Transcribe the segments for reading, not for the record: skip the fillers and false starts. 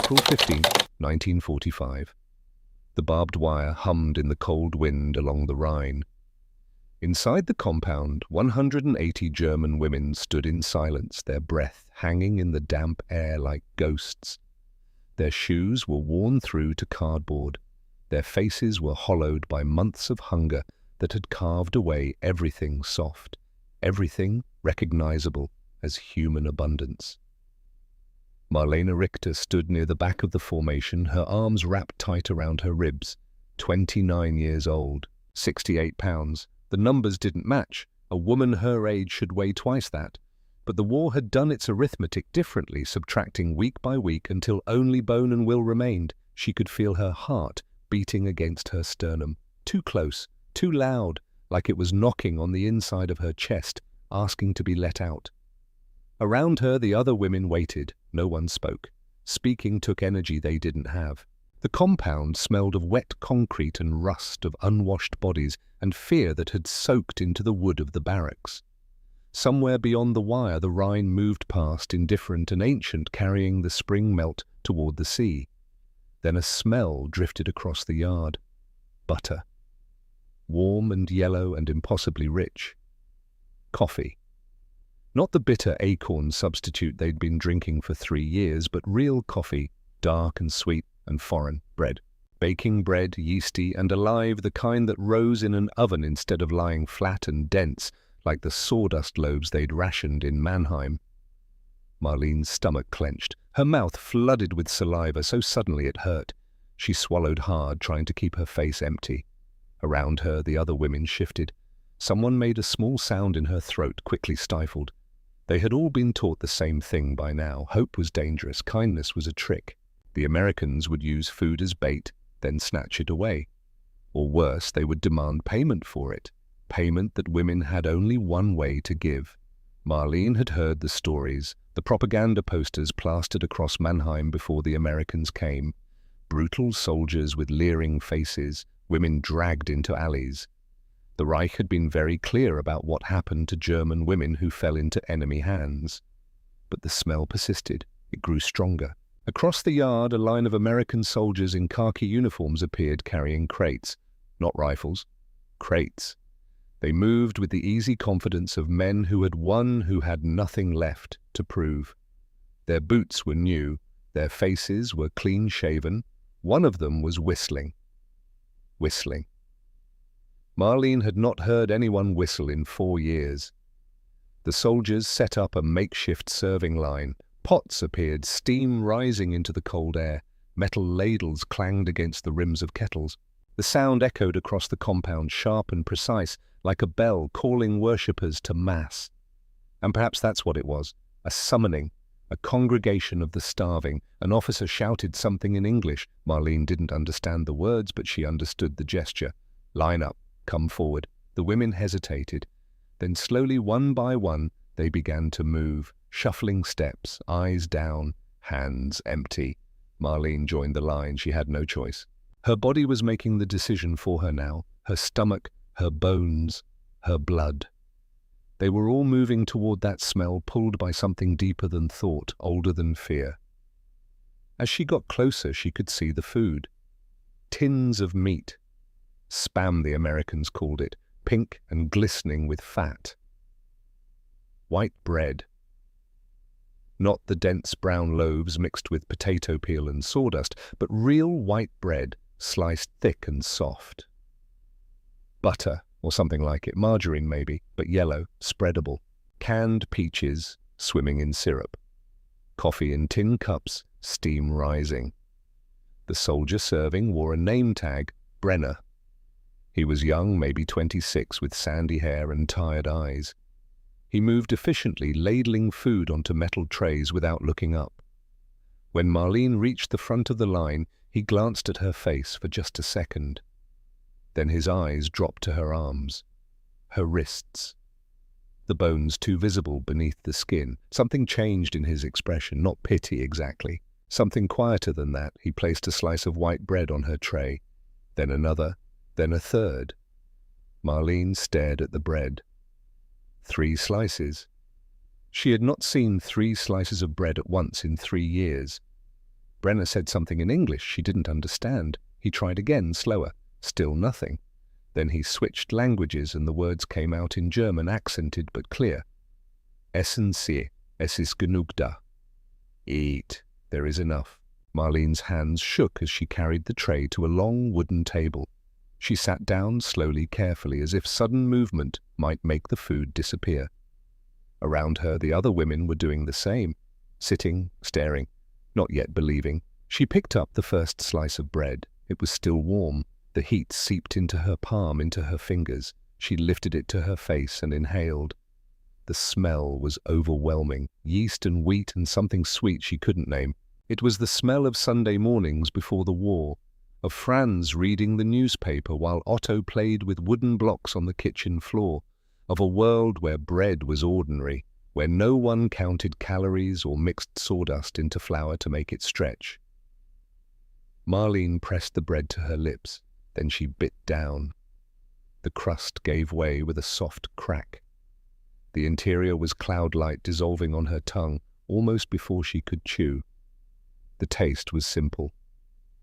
April 15, 1945. The barbed wire hummed in the cold wind along the Rhine. Inside the compound, 180 German women stood in silence, their breath hanging in the damp air like ghosts. Their shoes were worn through to cardboard. Their faces were hollowed by months of hunger that had carved away everything soft, everything recognizable as human abundance. Marlene Richter stood near the back of the formation, her arms wrapped tight around her ribs. 29 years old, 68 pounds. The numbers didn't match. A woman her age should weigh twice that. But the war had done its arithmetic differently, subtracting week by week until only bone and will remained. She could feel her heart beating against her sternum. Too close, too loud, like it was knocking on the inside of her chest, asking to be let out. Around her, the other women waited. No one spoke. Speaking took energy they didn't have. The compound smelled of wet concrete and rust, of unwashed bodies, and fear that had soaked into the wood of the barracks. Somewhere beyond the wire, the Rhine moved past, indifferent and ancient, carrying the spring melt toward the sea. Then a smell drifted across the yard. Butter. Warm and yellow and impossibly rich. Coffee. Not the bitter acorn substitute they'd been drinking for 3 years, but real coffee, dark and sweet and foreign. Bread. Baking bread, yeasty and alive, the kind that rose in an oven instead of lying flat and dense, like the sawdust loaves they'd rationed in Mannheim. Marlene's stomach clenched. Her mouth flooded with saliva so suddenly it hurt. She swallowed hard, trying to keep her face empty. Around her, the other women shifted. Someone made a small sound in her throat, quickly stifled. They had all been taught the same thing by now. Hope was dangerous. Kindness was a trick. The Americans would use food as bait, then snatch it away. Or worse, they would demand payment for it. Payment that women had only one way to give. Marlene had heard the stories, the propaganda posters plastered across Mannheim before the Americans came. Brutal soldiers with leering faces, women dragged into alleys. The Reich had been very clear about what happened to German women who fell into enemy hands. But the smell persisted. It grew stronger. Across the yard, a line of American soldiers in khaki uniforms appeared carrying crates. Not rifles. Crates. They moved with the easy confidence of men who had won, who had nothing left to prove. Their boots were new. Their faces were clean-shaven. One of them was whistling. Whistling. Marlene had not heard anyone whistle in 4 years. The soldiers set up a makeshift serving line. Pots appeared, steam rising into the cold air. Metal ladles clanged against the rims of kettles. The sound echoed across the compound, sharp and precise, like a bell calling worshippers to mass. And perhaps that's what it was, a summoning, a congregation of the starving. An officer shouted something in English. Marlene didn't understand the words, but she understood the gesture. Line up. Come forward. The women hesitated. Then slowly, one by one, they began to move, shuffling steps, eyes down, hands empty. Marlene joined the line. She had no choice. Her body was making the decision for her now. Her stomach, her bones, her blood. They were all moving toward that smell, pulled by something deeper than thought, older than fear. As she got closer, she could see the food. Tins of meat. Spam, the Americans called it, pink and glistening with fat. White bread. Not the dense brown loaves mixed with potato peel and sawdust, but real white bread, sliced thick and soft. Butter, or something like it, margarine maybe, but yellow, spreadable. Canned peaches, swimming in syrup. Coffee in tin cups, steam rising. The soldier serving wore a name tag, Brenner. He was young, maybe 26, with sandy hair and tired eyes. He moved efficiently, ladling food onto metal trays without looking up. When Marlene reached the front of the line, he glanced at her face for just a second. Then his eyes dropped to her arms, her wrists. The bones too visible beneath the skin. Something changed in his expression, not pity exactly. Something quieter than that. He placed a slice of white bread on her tray, then another, then a third. Marlene stared at the bread. 3 slices. She had not seen 3 slices of bread at once in 3 years. Brenner said something in English she didn't understand. He tried again, slower. Still nothing. Then he switched languages and the words came out in German, accented but clear. Essen Sie, es ist genug da. Eat, there is enough. Marlene's hands shook as she carried the tray to a long wooden table. She sat down slowly, carefully, as if sudden movement might make the food disappear. Around her, the other women were doing the same, sitting, staring, not yet believing. She picked up the first slice of bread. It was still warm. The heat seeped into her palm, into her fingers. She lifted it to her face and inhaled. The smell was overwhelming, yeast and wheat and something sweet she couldn't name. It was the smell of Sunday mornings before the war, of Franz reading the newspaper while Otto played with wooden blocks on the kitchen floor, of a world where bread was ordinary, where no one counted calories or mixed sawdust into flour to make it stretch. Marlene pressed the bread to her lips, then she bit down. The crust gave way with a soft crack. The interior was cloud-light dissolving on her tongue almost before she could chew. The taste was simple.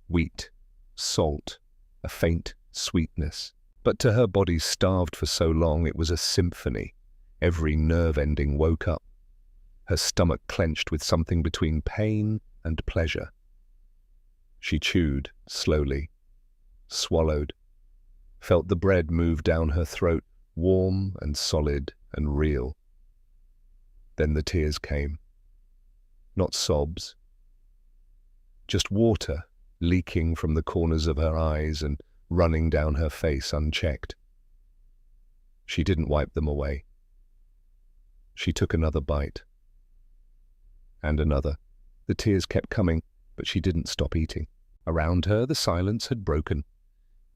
Wheat, salt, a faint sweetness. But to her body starved for so long, it was a symphony. Every nerve ending woke up. Her stomach clenched with something between pain and pleasure. She chewed slowly, swallowed, felt the bread move down her throat, warm and solid and real. Then the tears came. Not sobs, just water leaking from the corners of her eyes and running down her face unchecked. She didn't wipe them away. She took another bite. And another. The tears kept coming, but she didn't stop eating. Around her, the silence had broken.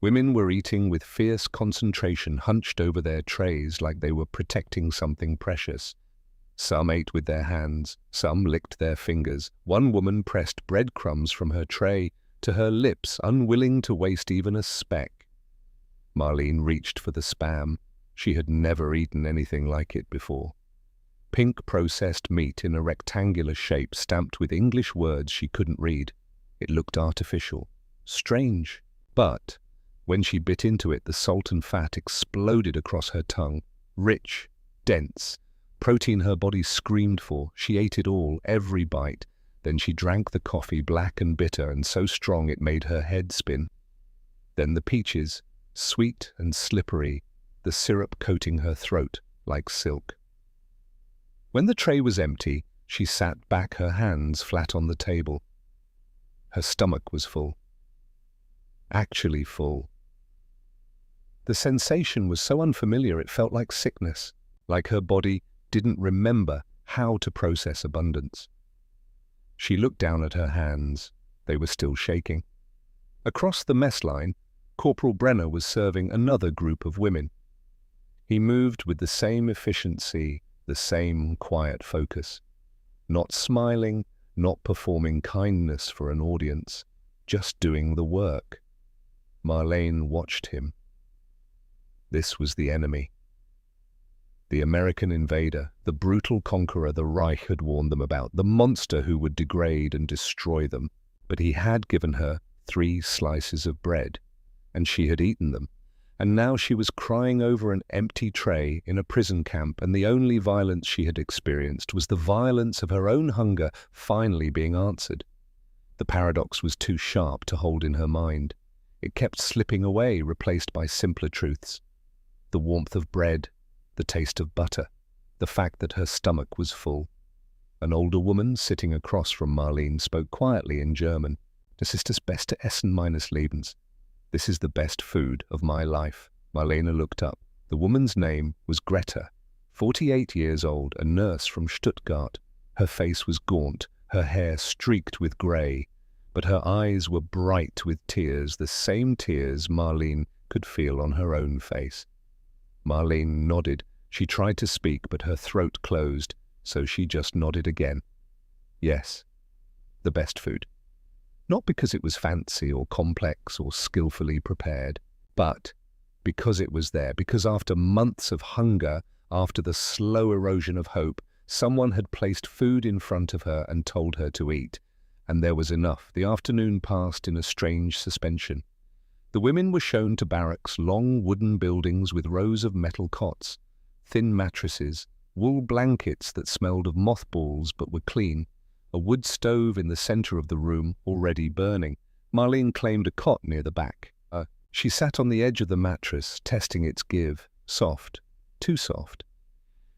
Women were eating with fierce concentration, hunched over their trays like they were protecting something precious. Some ate with their hands, some licked their fingers. One woman pressed breadcrumbs from her tray to her lips, unwilling to waste even a speck. Marlene reached for the Spam. She had never eaten anything like it before. Pink processed meat in a rectangular shape, stamped with English words she couldn't read. It looked artificial, strange, but when she bit into it, the salt and fat exploded across her tongue. Rich, dense, protein her body screamed for. She ate it all, every bite. Then she drank the coffee, black and bitter and so strong it made her head spin. Then the peaches, sweet and slippery, the syrup coating her throat like silk. When the tray was empty, she sat back, her hands flat on the table. Her stomach was full. Actually full. The sensation was so unfamiliar it felt like sickness, like her body didn't remember how to process abundance. She looked down at her hands. They were still shaking. Across the mess line, Corporal Brenner was serving another group of women. He moved with the same efficiency, the same quiet focus. Not smiling, not performing kindness for an audience, just doing the work. Marlene watched him. This was the enemy. The American invader, the brutal conqueror the Reich had warned them about, the monster who would degrade and destroy them. But he had given her 3 slices of bread, and she had eaten them. And now she was crying over an empty tray in a prison camp, and the only violence she had experienced was the violence of her own hunger finally being answered. The paradox was too sharp to hold in her mind. It kept slipping away, replaced by simpler truths. The warmth of bread, the taste of butter, the fact that her stomach was full. An older woman sitting across from Marlene spoke quietly in German. "Das ist das beste Essen meines Lebens." "This is the best food of my life." Marlene looked up. The woman's name was Greta, 48 years old, a nurse from Stuttgart. Her face was gaunt, her hair streaked with grey, but her eyes were bright with tears, the same tears Marlene could feel on her own face. Marlene nodded. She tried to speak, but her throat closed, so she just nodded again. Yes, the best food. Not because it was fancy or complex or skillfully prepared, but because it was there, because after months of hunger, after the slow erosion of hope, someone had placed food in front of her and told her to eat. And there was enough. The afternoon passed in a strange suspension. The women were shown to barracks, long wooden buildings with rows of metal cots, thin mattresses, wool blankets that smelled of mothballs but were clean, a wood stove in the center of the room already burning. Marlene claimed a cot near the back. She sat on the edge of the mattress, testing its give. Soft. Too soft.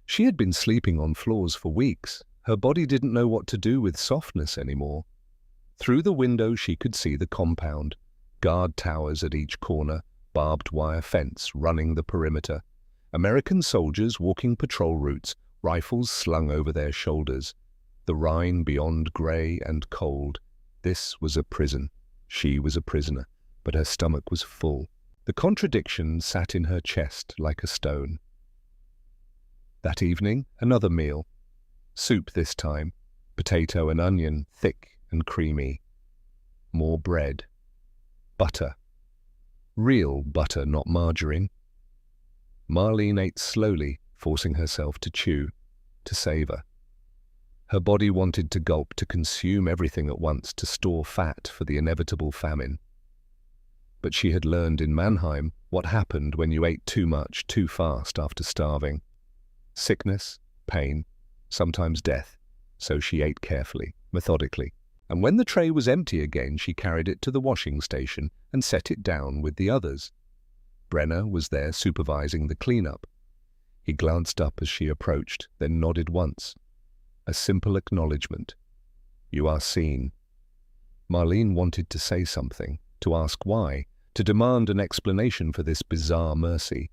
She had been sleeping on floors for weeks. Her body didn't know what to do with softness anymore. Through the window she could see the compound. Guard towers at each corner, barbed wire fence running the perimeter. American soldiers walking patrol routes, rifles slung over their shoulders. The Rhine beyond grey and cold. This was a prison. She was a prisoner, but her stomach was full. The contradiction sat in her chest like a stone. That evening, another meal. Soup this time, potato and onion, thick and creamy. More bread. Butter. Real butter, not margarine. Marlene ate slowly, forcing herself to chew, to savor. Her body wanted to gulp, to consume everything at once, to store fat for the inevitable famine. But she had learned in Mannheim what happened when you ate too much, too fast after starving. Sickness, pain, sometimes death. So she ate carefully, methodically. And when the tray was empty again, she carried it to the washing station and set it down with the others. Brenner was there supervising the cleanup. He glanced up as she approached, then nodded once. A simple acknowledgement. You are seen. Marlene wanted to say something, to ask why, to demand an explanation for this bizarre mercy.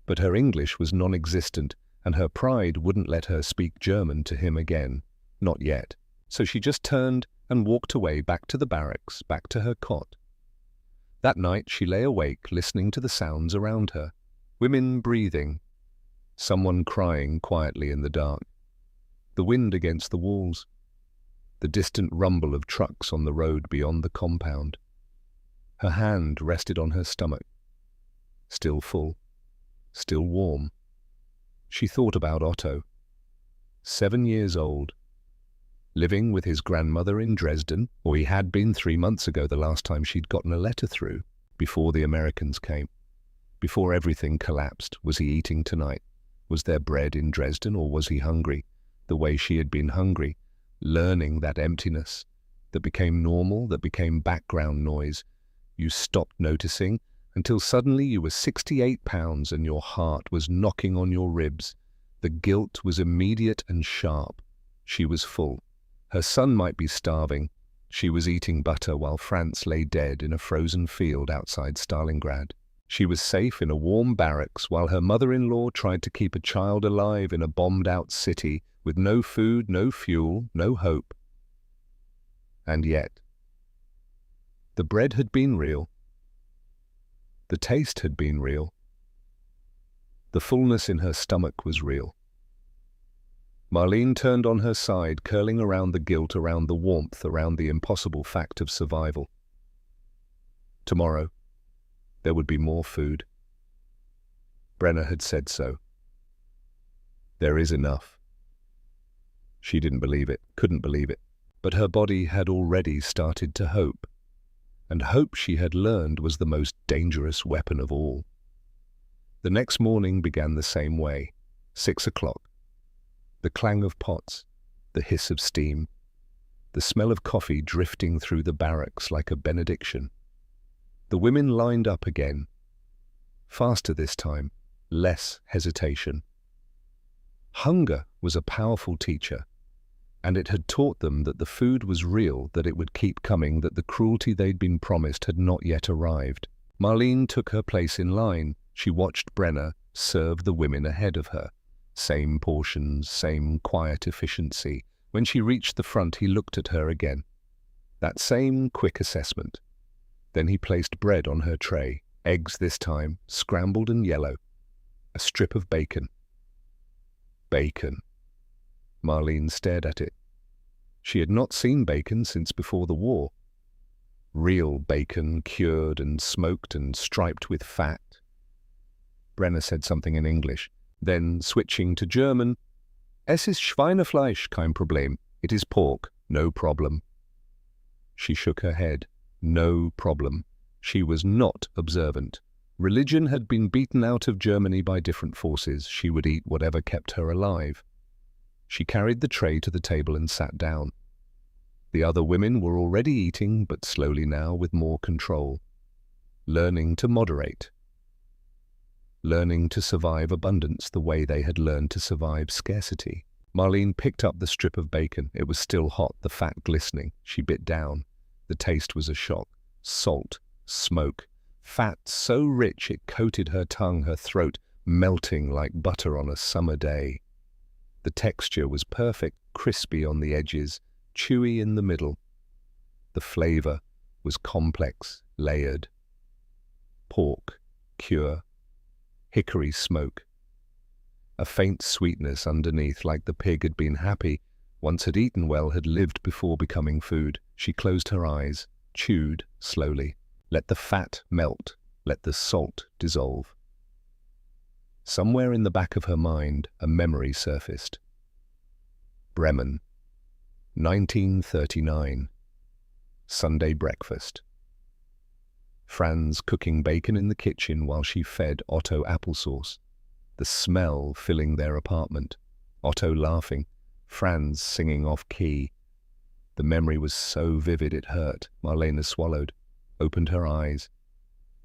But her English was non-existent, and her pride wouldn't let her speak German to him again. Not yet. So she just turned and walked away, back to the barracks, back to her cot. That night she lay awake, listening to the sounds around her. Women breathing. Someone crying quietly in the dark. The wind against the walls. The distant rumble of trucks on the road beyond the compound. Her hand rested on her stomach. Still full. Still warm. She thought about Otto. 7 years old. Living with his grandmother in Dresden, or he had been 3 months ago, the last time she'd gotten a letter through, before the Americans came. Before everything collapsed, was he eating tonight? Was there bread in Dresden, or was he hungry? The way she had been hungry, learning that emptiness, that became normal, that became background noise. You stopped noticing, until suddenly you were 68 pounds and your heart was knocking on your ribs. The guilt was immediate and sharp. She was full. Her son might be starving. She was eating butter while Franz lay dead in a frozen field outside Stalingrad. She was safe in a warm barracks while her mother-in-law tried to keep a child alive in a bombed-out city with no food, no fuel, no hope. And yet, the bread had been real. The taste had been real. The fullness in her stomach was real. Marlene turned on her side, curling around the guilt, around the warmth, around the impossible fact of survival. Tomorrow, there would be more food. Brenner had said so. There is enough. She didn't believe it, couldn't believe it, but her body had already started to hope. And hope, she had learned, was the most dangerous weapon of all. The next morning began the same way. 6 o'clock. The clang of pots, the hiss of steam, the smell of coffee drifting through the barracks like a benediction. The women lined up again. Faster this time, less hesitation. Hunger was a powerful teacher, and it had taught them that the food was real, that it would keep coming, that the cruelty they'd been promised had not yet arrived. Marlene took her place in line. She watched Brenner serve the women ahead of her. Same portions, same quiet efficiency. When she reached the front, he looked at her again. That same quick assessment. Then he placed bread on her tray, eggs this time, scrambled and yellow. A strip of bacon. Bacon. Marlene stared at it. She had not seen bacon since before the war. Real bacon, cured and smoked and striped with fat. Brenner said something in English. Then, switching to German, "Es ist Schweinefleisch, kein Problem. It is pork, no problem." She shook her head. No problem. She was not observant. Religion had been beaten out of Germany by different forces. She would eat whatever kept her alive. She carried the tray to the table and sat down. The other women were already eating, but slowly now with more control. Learning to moderate. Learning to survive abundance the way they had learned to survive scarcity. Marlene picked up the strip of bacon. It was still hot, the fat glistening. She bit down. The taste was a shock. Salt, smoke, fat so rich it coated her tongue, her throat, melting like butter on a summer day. The texture was perfect, crispy on the edges, chewy in the middle. The flavor was complex, layered. Pork, cure, hickory smoke. A faint sweetness underneath, like the pig had been happy, once had eaten well, had lived before becoming food. She closed her eyes, chewed slowly. Let the fat melt, let the salt dissolve. Somewhere in the back of her mind, a memory surfaced. Bremen, 1939. Sunday breakfast. Franz cooking bacon in the kitchen while she fed Otto applesauce. The smell filling their apartment. Otto laughing, Franz singing off-key. The memory was so vivid it hurt. Marlene swallowed, opened her eyes.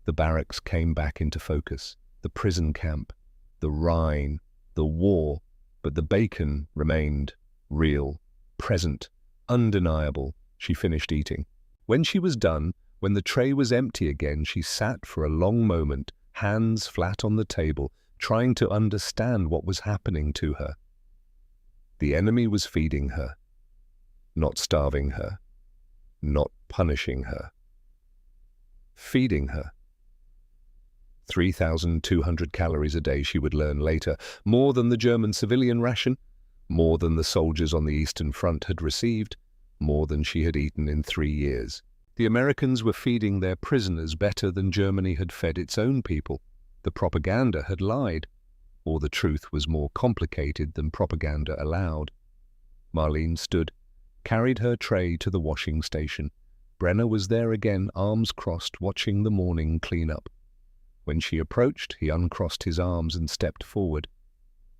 The barracks came back into focus. The prison camp, the Rhine, the war, but the bacon remained real, present, undeniable. She finished eating. When she was done, when the tray was empty again, she sat for a long moment, hands flat on the table, trying to understand what was happening to her. The enemy was feeding her, not starving her, not punishing her. Feeding her. 3,200 calories a day, she would learn later, more than the German civilian ration, more than the soldiers on the Eastern Front had received, more than she had eaten in 3 years. The Americans were feeding their prisoners better than Germany had fed its own people. The propaganda had lied, or the truth was more complicated than propaganda allowed. Marlene stood, carried her tray to the washing station. Brenner was there again, arms crossed, watching the morning clean-up. When she approached, he uncrossed his arms and stepped forward.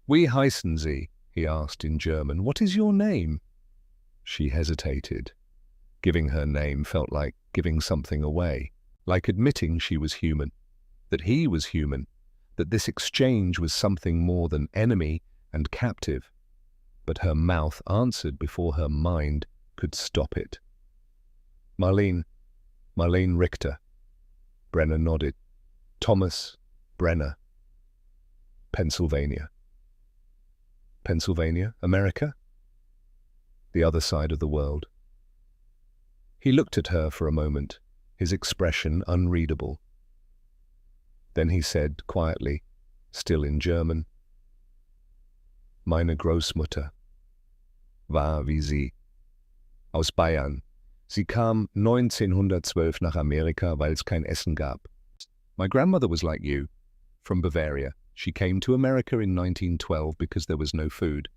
"Wie heißen Sie?" he asked in German. "What is your name?" She hesitated. Giving her name felt like giving something away, like admitting she was human, that he was human, that this exchange was something more than enemy and captive. But her mouth answered before her mind could stop it. Marlene Richter. Brenner nodded. Thomas Brenner. Pennsylvania. Pennsylvania, America? The other side of the world. He looked at her for a moment, his expression unreadable. Then he said quietly, still in German, "Meine Großmutter war wie Sie, aus Bayern. Sie kam 1912 nach Amerika, weil es kein Essen gab." My grandmother was like you, from Bavaria. She came to America in 1912 because there was no food.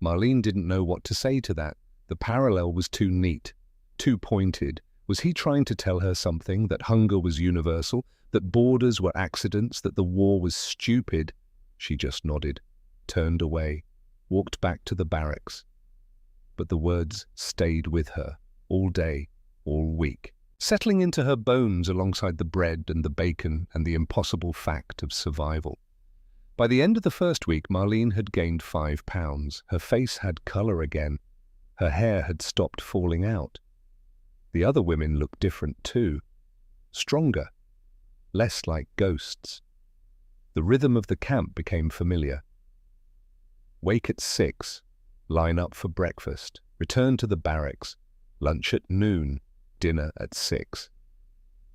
Marlene didn't know what to say to that. The parallel was too neat, too pointed. Was he trying to tell her something, that hunger was universal, that borders were accidents, that the war was stupid? She just nodded, turned away, walked back to the barracks. But the words stayed with her all day, all week, settling into her bones alongside the bread and the bacon and the impossible fact of survival. By the end of the first week, Marlene had gained 5 pounds. Her face had colour again. Her hair had stopped falling out. The other women looked different too. Stronger, less like ghosts. The rhythm of the camp became familiar. Wake at 6, line up for breakfast, return to the barracks, lunch at noon, dinner at 6.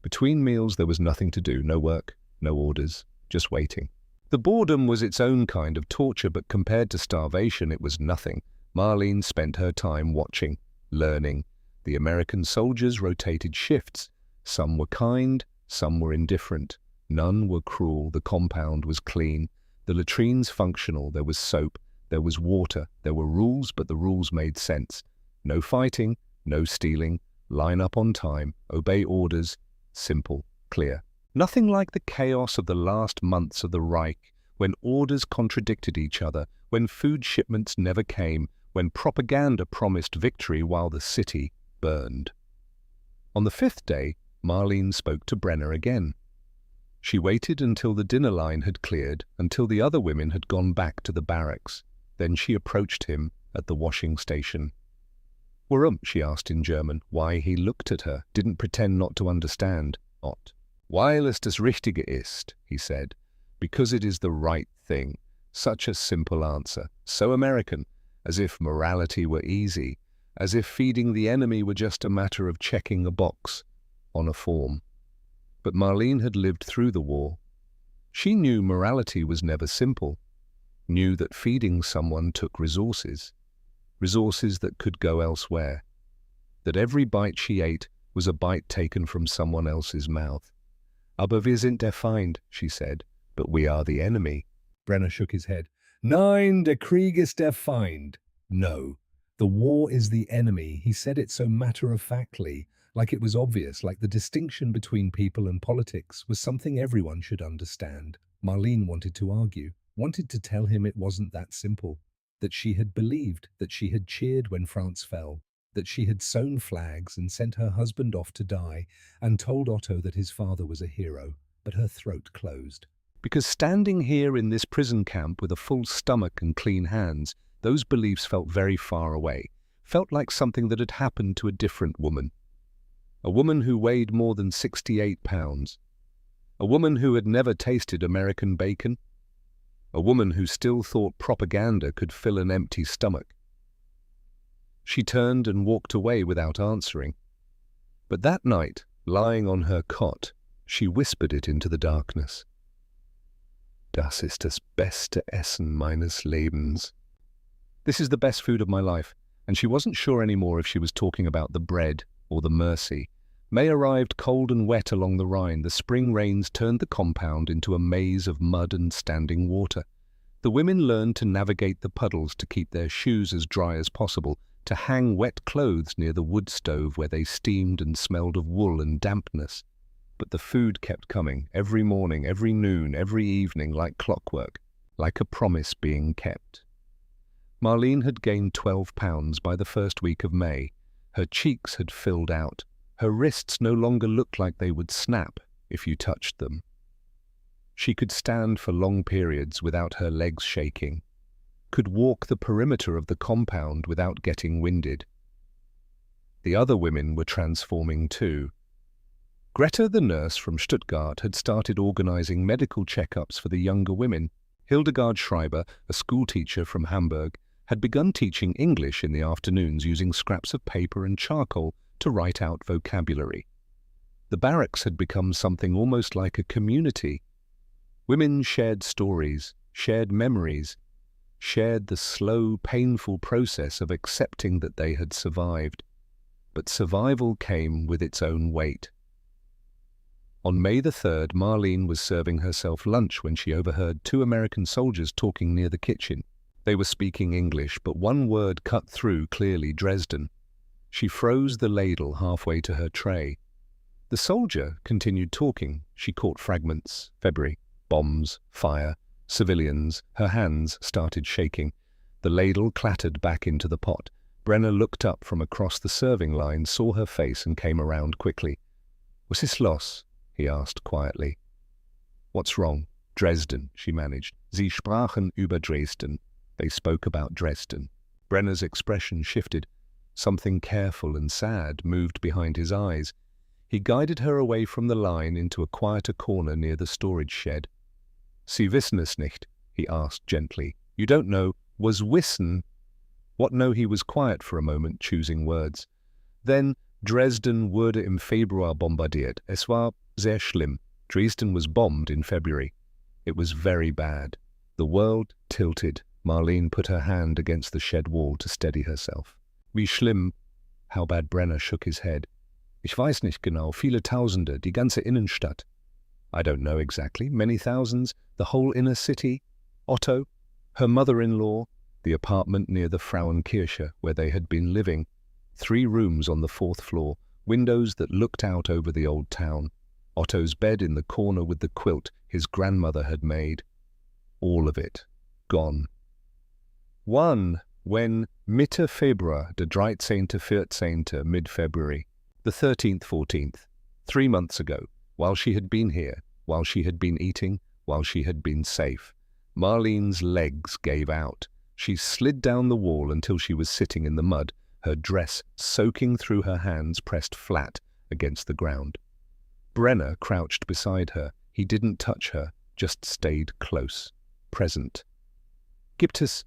Between meals there was nothing to do, no work, no orders, just waiting. The boredom was its own kind of torture, but compared to starvation it was nothing. Marlene spent her time watching, learning. The American soldiers rotated shifts. Some were kind, some were indifferent. None were cruel. The compound was clean. The latrines functional. There was soap. There was water. There were rules, but the rules made sense. No fighting, no stealing, line up on time, obey orders, simple, clear. Nothing like the chaos of the last months of the Reich, when orders contradicted each other, when food shipments never came, when propaganda promised victory while the city burned. On the fifth day, Marlene spoke to Brenner again. She waited until the dinner line had cleared, until the other women had gone back to the barracks. Then she approached him at the washing station. Warum? She asked in German. Why? He looked at her, didn't pretend not to understand. Not. Weil es das Richtige ist, he said. Because it is the right thing. Such a simple answer. So American, as if morality were easy, as if feeding the enemy were just a matter of checking a box on a form. But Marlene had lived through the war. She knew morality was never simple, knew that feeding someone took resources that could go elsewhere, that every bite she ate was a bite taken from someone else's mouth. Aber wir sind der Feind, she said, but we are the enemy. Brenner shook his head. Nein, der Krieg ist der Feind. No, the war is the enemy. He said it so matter-of-factly, like it was obvious, like the distinction between people and politics was something everyone should understand. Marlene wanted to argue, wanted to tell him it wasn't that simple, that she had believed, that she had cheered when France fell, that she had sewn flags and sent her husband off to die and told Otto that his father was a hero, but her throat closed. Because standing here in this prison camp with a full stomach and clean hands, those beliefs felt very far away, felt like something that had happened to a different woman. A woman who weighed more than 68 pounds. A woman who had never tasted American bacon. A woman who still thought propaganda could fill an empty stomach. She turned and walked away without answering. But that night, lying on her cot, she whispered it into the darkness. Das ist das beste Essen meines Lebens. This is the best food of my life, and she wasn't sure anymore if she was talking about the bread or the mercy. May arrived cold and wet along the Rhine. The spring rains turned the compound into a maze of mud and standing water. The women learned to navigate the puddles to keep their shoes as dry as possible, to hang wet clothes near the wood stove where they steamed and smelled of wool and dampness. But the food kept coming, every morning, every noon, every evening, like clockwork, like a promise being kept. Marlene had gained 12 pounds by the first week of May. Her cheeks had filled out. Her wrists no longer looked like they would snap if you touched them. She could stand for long periods without her legs shaking, could walk the perimeter of the compound without getting winded. The other women were transforming too. Greta, the nurse from Stuttgart, had started organizing medical checkups for the younger women. Hildegard Schreiber, a schoolteacher from Hamburg, had begun teaching English in the afternoons using scraps of paper and charcoal to write out vocabulary. The barracks had become something almost like a community. Women shared stories, shared memories, shared the slow, painful process of accepting that they had survived. But survival came with its own weight. On May the 3rd, Marlene was serving herself lunch when she overheard two American soldiers talking near the kitchen. They were speaking English, but one word cut through clearly: Dresden. She froze the ladle halfway to her tray. The soldier continued talking. She caught fragments: February, bombs, fire, civilians. Her hands started shaking. The ladle clattered back into the pot. Brenner looked up from across the serving line, saw her face, and came around quickly. "Was ist los?" he asked quietly. "What's wrong?" "Dresden," she managed. "Sie sprachen über Dresden." They spoke about Dresden. Brenner's expression shifted. Something careful and sad moved behind his eyes. He guided her away from the line into a quieter corner near the storage shed. "Sie wissen es nicht?" he asked gently. "You don't know." "Was wissen?" What? No, he was quiet for a moment, choosing words. Then, Dresden wurde im Februar bombardiert. Es war sehr schlimm. Dresden was bombed in February. It was very bad. The world tilted. Marlene put her hand against the shed wall to steady herself. "Wie schlimm?" How bad? Brenner shook his head. "Ich weiß nicht genau. Viele Tausende. Die ganze Innenstadt." "I don't know exactly. Many thousands. The whole inner city. Otto, her mother-in-law, the apartment near the Frauenkirche where they had been living. 3 rooms on the 4th floor. windows that looked out over the old town, Otto's bed in the corner with the quilt his grandmother had made. All of it gone. When Mitte Februar, de 13e, 14e, mid-February, the 13th, 14th, 3 months ago, while she had been here, while she had been eating, while she had been safe, Marlene's legs gave out. She slid down the wall until she was sitting in the mud, her dress soaking through her hands pressed flat against the ground. Brenner crouched beside her. He didn't touch her, just stayed close, present. Gibt es?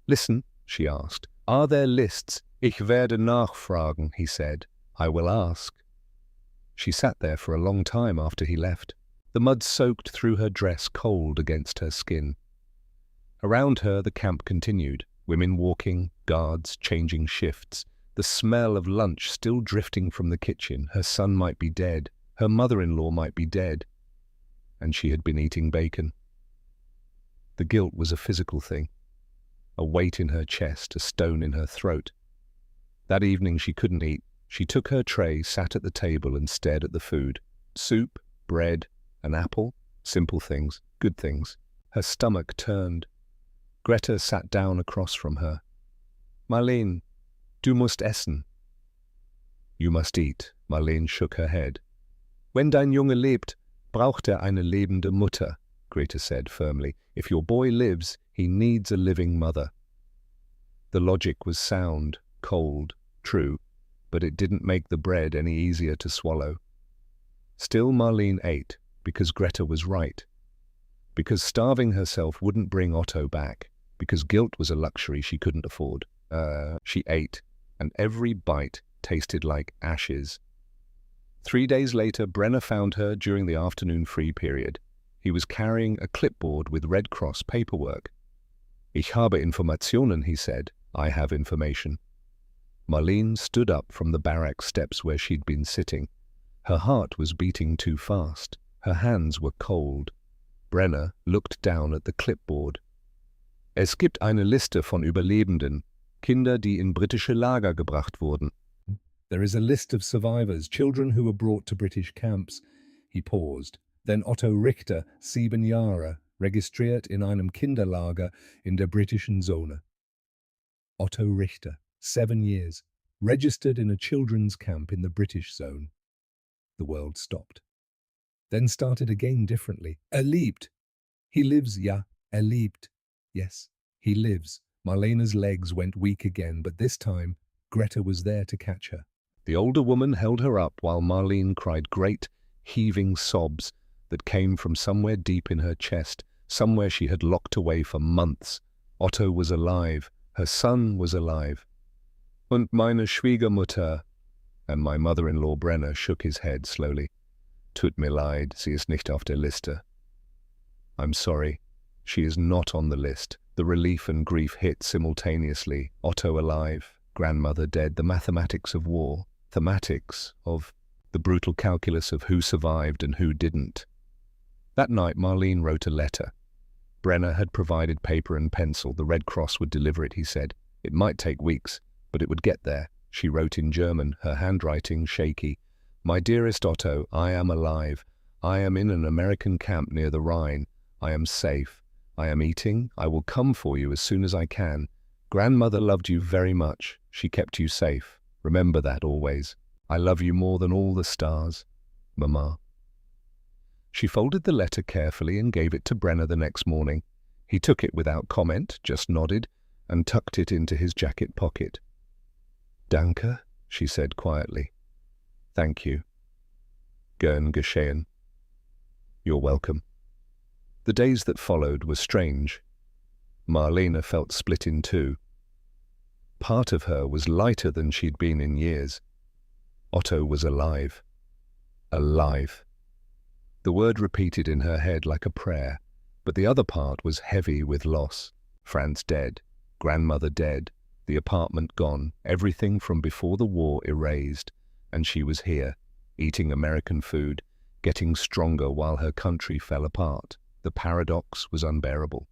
Listen, she asked. Are there lists? Ich werde nachfragen, he said. I will ask. She sat there for a long time after he left. The mud soaked through her dress cold against her skin. Around her the camp continued, women walking, guards changing shifts, the smell of lunch still drifting from the kitchen. Her son might be dead, her mother-in-law might be dead, and she had been eating bacon. The guilt was a physical thing, a weight in her chest, a stone in her throat. That evening she couldn't eat. She took her tray, sat at the table and stared at the food. Soup, bread, an apple, simple things, good things. Her stomach turned. Greta sat down across from her. Marlene, du musst essen. You must eat. Marlene shook her head. Wenn dein Junge lebt, braucht eine lebende Mutter, Greta said firmly. If your boy lives, he needs a living mother. The logic was sound, cold, true, but it didn't make the bread any easier to swallow. Still Marlene ate, because Greta was right. Because starving herself wouldn't bring Otto back. Because guilt was a luxury she couldn't afford. She ate, and every bite tasted like ashes. 3 days later, Brenner found her during the afternoon free period. He was carrying a clipboard with Red Cross paperwork. Ich habe Informationen, he said. I have information. Marlene stood up from the barrack steps where she'd been sitting. Her heart was beating too fast. Her hands were cold. Brenner looked down at the clipboard. Es gibt eine Liste von Überlebenden, Kinder, die in britische Lager gebracht wurden. There is a list of survivors, children who were brought to British camps. He paused. Then Otto Richter, 7 Jahre, registriert in einem Kinderlager in der britischen Zone. Otto Richter, 7 years, registered in a children's camp in the British zone. The world stopped. Then started again differently. Lebt. He lives, ja, lebt. Yes, he lives. Marlene's legs went weak again, but this time Greta was there to catch her. The older woman held her up while Marlene cried great, heaving sobs that came from somewhere deep in her chest, somewhere she had locked away for months. Otto was alive. Her son was alive. Und meine Schwiegermutter, and my mother-in-law Brenner shook his head slowly. Tut mir leid, sie ist nicht auf der Liste. I'm sorry, she is not on the list. The relief and grief hit simultaneously. Otto alive, grandmother dead, the mathematics of war, thematics of the brutal calculus of who survived and who didn't. That night Marlene wrote a letter. Brenner had provided paper and pencil. The Red Cross would deliver it, he said. It might take weeks, but it would get there. She wrote in German, her handwriting shaky. My dearest Otto, I am alive. I am in an American camp near the Rhine. I am safe. I am eating. I will come for you as soon as I can. Grandmother loved you very much. She kept you safe. Remember that always. I love you more than all the stars. Mama. She folded the letter carefully and gave it to Brenner the next morning. He took it without comment, just nodded, and tucked it into his jacket pocket. Danke, she said quietly. Thank you. Gern geschehen. You're welcome. The days that followed were strange. Marlene felt split in two. Part of her was lighter than she'd been in years. Otto was alive. Alive. The word repeated in her head like a prayer, but the other part was heavy with loss. Franz dead, grandmother dead, the apartment gone, everything from before the war erased, and she was here, eating American food, getting stronger while her country fell apart. The paradox was unbearable.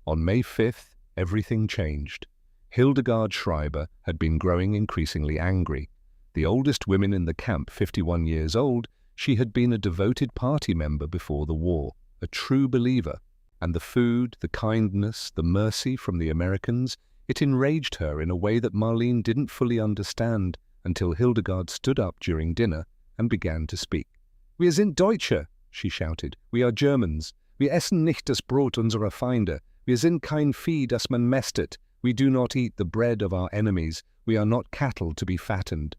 On May 5th, everything changed. Hildegard Schreiber had been growing increasingly angry. The oldest women in the camp, 51 years old, she had been a devoted party member before the war, a true believer. And the food, the kindness, the mercy from the Americans, it enraged her in a way that Marlene didn't fully understand until Hildegard stood up during dinner and began to speak. "Wir sind Deutsche," she shouted. "We are Germans. Wir essen nicht das Brot unserer Feinde. Wir sind kein Vieh, das man mästet. We do not eat the bread of our enemies. We are not cattle to be fattened."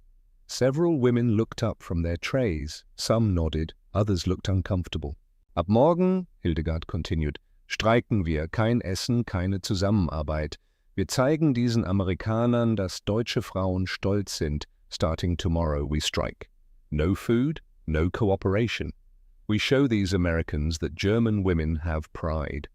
Several women looked up from their trays. Some nodded, others looked uncomfortable. "Ab morgen," Hildegard continued, "streiken wir, kein Essen, keine Zusammenarbeit. Wir zeigen diesen Amerikanern, dass deutsche Frauen stolz sind. Starting tomorrow we strike. No food, no cooperation. We show these Americans that German women have pride."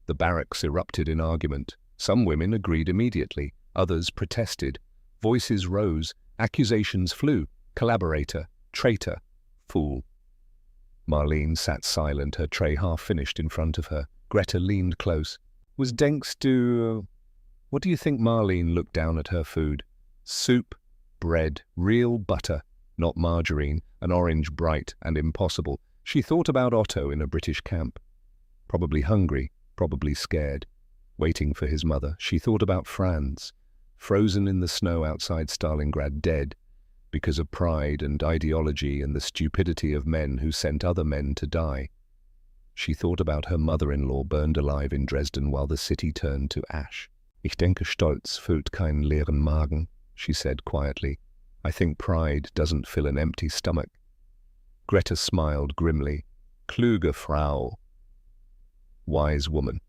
The barracks erupted in argument. Some women agreed immediately, others protested. Voices rose, accusations flew. Collaborator, traitor, fool. Marlene sat silent, her tray half finished in front of her. Greta leaned close. "Was denkst du—" "What do you think?" Marlene looked down at her food. Soup, bread, real butter, not margarine, an orange bright and impossible. She thought about Otto in a British camp. Probably hungry, probably scared, waiting for his mother. She thought about Franz, frozen in the snow outside Stalingrad, dead, because of pride and ideology and the stupidity of men who sent other men to die. She thought about her mother-in-law burned alive in Dresden while the city turned to ash. "Ich denke, Stolz füllt keinen leeren Magen," she said quietly. "I think pride doesn't fill an empty stomach." Greta smiled grimly. "Kluge Frau." Wise woman.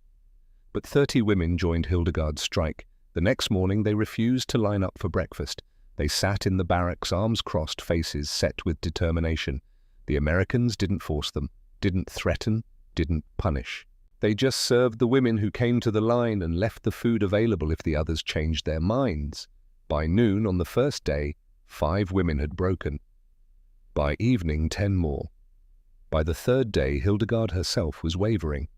But 30 women joined Hildegard's strike. The next morning they refused to line up for breakfast. They sat in the barracks, arms crossed, faces set with determination. The Americans didn't force them, didn't threaten, didn't punish. They just served the women who came to the line and left the food available if the others changed their minds. By noon on the first day, 5 women had broken. By evening, 10 more. By the third day, Hildegard herself was wavering.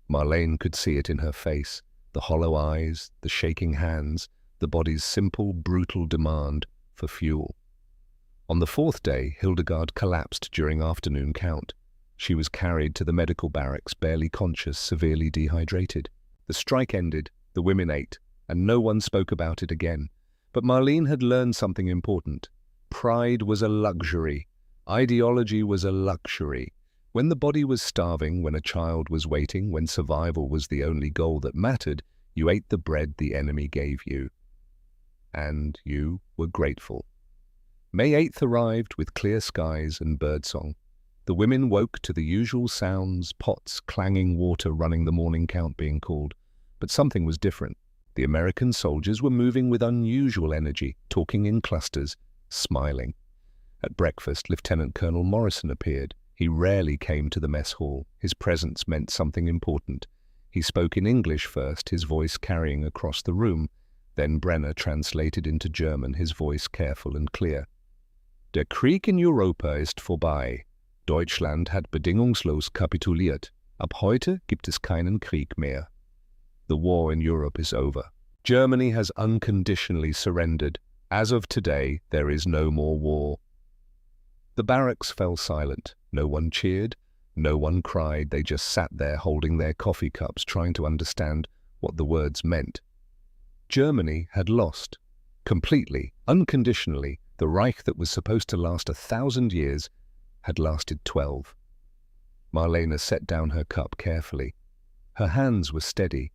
Marlene could see it in her face, the hollow eyes, the shaking hands, the body's simple, brutal demand for fuel. On the 4th day, Hildegard collapsed during afternoon count. She was carried to the medical barracks, barely conscious, severely dehydrated. The strike ended, the women ate, and no one spoke about it again. But Marlene had learned something important. Pride was a luxury. Ideology was a luxury. When the body was starving, when a child was waiting, when survival was the only goal that mattered, you ate the bread the enemy gave you. And you were grateful. May 8th arrived with clear skies and birdsong. The women woke to the usual sounds, pots, clanging, water running, the morning count being called. But something was different. The American soldiers were moving with unusual energy, talking in clusters, smiling. At breakfast, Lieutenant Colonel Morrison appeared. He rarely came to the mess hall. His presence meant something important. He spoke in English first, his voice carrying across the room. Then Brenner translated into German, his voice careful and clear. "Der Krieg in Europa ist vorbei. Deutschland hat bedingungslos kapituliert. Ab heute gibt es keinen Krieg mehr. The war in Europe is over. Germany has unconditionally surrendered. As of today, there is no more war." The barracks fell silent. No one cheered, no one cried. They just sat there holding their coffee cups, trying to understand what the words meant. Germany had lost. Completely, unconditionally. The Reich that was supposed to last 1,000 years had lasted 12. Marlene set down her cup carefully. Her hands were steady.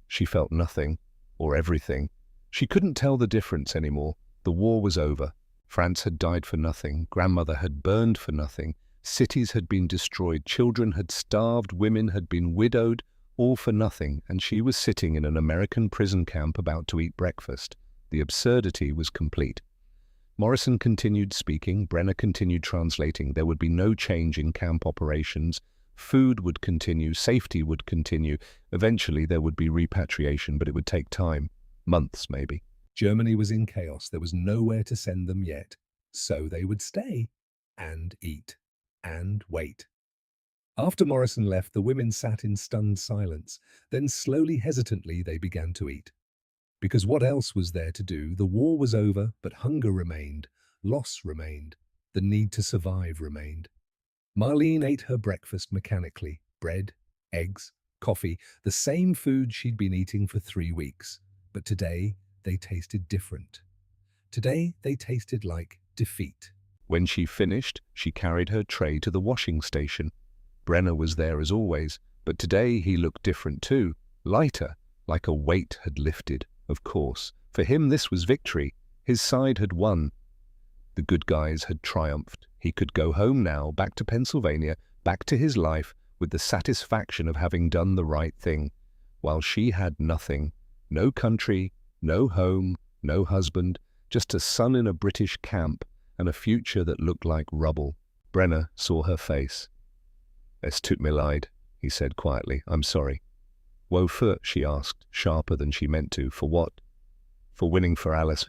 She felt nothing, or everything. She couldn't tell the difference anymore. The war was over. France had died for nothing. Grandmother had burned for nothing. Cities had been destroyed. Children had starved. Women had been widowed. All for nothing. And she was sitting in an American prison camp about to eat breakfast. The absurdity was complete. Morrison continued speaking. Brenner continued translating. There would be no change in camp operations. Food would continue. Safety would continue. Eventually there would be repatriation, but it would take time. Months, maybe. Germany was in chaos. There was nowhere to send them yet. So they would stay and eat and wait. After Morrison left, the women sat in stunned silence. Then slowly, hesitantly, they began to eat. Because what else was there to do? The war was over, but hunger remained. Loss remained. The need to survive remained. Marlene ate her breakfast mechanically. Bread, eggs, coffee, the same food she'd been eating for 3 weeks. But today, they tasted different. Today, they tasted like defeat. When she finished, she carried her tray to the washing station. Brenner was there as always, but today he looked different too. Lighter, like a weight had lifted. Of course, for him this was victory. His side had won. The good guys had triumphed. He could go home now, back to Pennsylvania, back to his life, with the satisfaction of having done the right thing, while she had nothing. No country, no home, no husband, just a son in a British camp and a future that looked like rubble. Brenner saw her face. "Es tut mir leid," he said quietly. "I'm sorry." "Wofür?" she asked, sharper than she meant to. "For what?" "For winning for Alice,"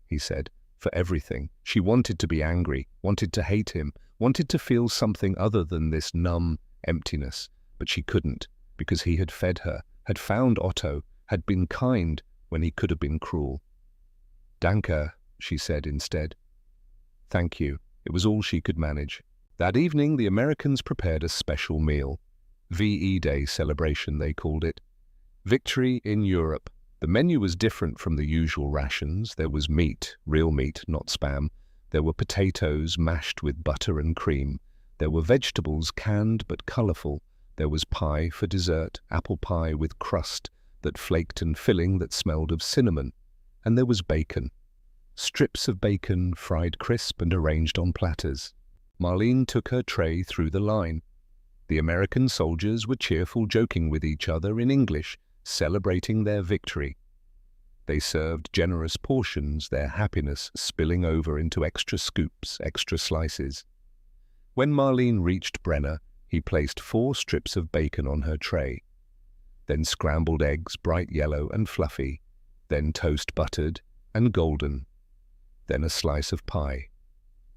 he said. "For everything." She wanted to be angry, wanted to hate him, wanted to feel something other than this numb emptiness, but she couldn't, because he had fed her, had found Otto, had been kind when he could have been cruel. "Danke," she said instead. "Thank you." It was all she could manage. That evening, the Americans prepared a special meal. VE Day celebration, they called it. Victory in Europe. The menu was different from the usual rations. There was meat, real meat, not spam. There were potatoes mashed with butter and cream. There were vegetables, canned but colorful. There was pie for dessert, apple pie with crust that flaked and filling that smelled of cinnamon. And there was bacon. Strips of bacon, fried crisp and arranged on platters. Marlene took her tray through the line. The American soldiers were cheerful, joking with each other in English, celebrating their victory. They served generous portions, their happiness spilling over into extra scoops, extra slices. When Marlene reached Brenner, he placed 4 strips of bacon on her tray. Then scrambled eggs, bright yellow and fluffy. Then toast buttered and golden. Then a slice of pie.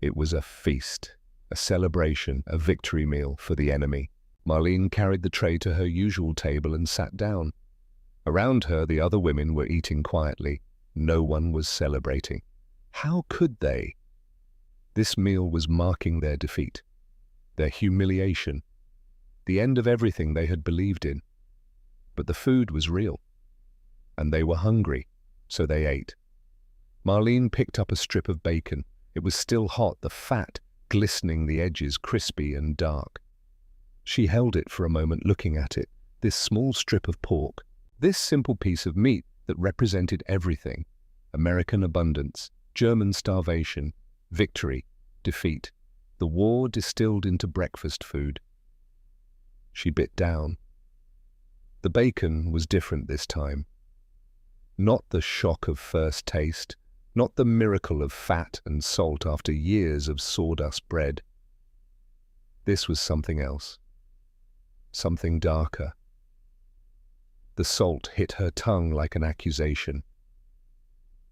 It was a feast, a celebration, a victory meal for the enemy. Marlene carried the tray to her usual table and sat down. Around her, the other women were eating quietly. No one was celebrating. How could they? This meal was marking their defeat, their humiliation, the end of everything they had believed in. But the food was real, and they were hungry, so they ate. Marlene picked up a strip of bacon. It was still hot, the fat glistening, the edges crispy and dark. She held it for a moment, looking at it, this small strip of pork, this simple piece of meat that represented everything: American abundance, German starvation, victory, defeat, the war distilled into breakfast food. She bit down. The bacon was different this time. Not the shock of first taste, not the miracle of fat and salt after years of sawdust bread. This was something else, something darker. The salt hit her tongue like an accusation.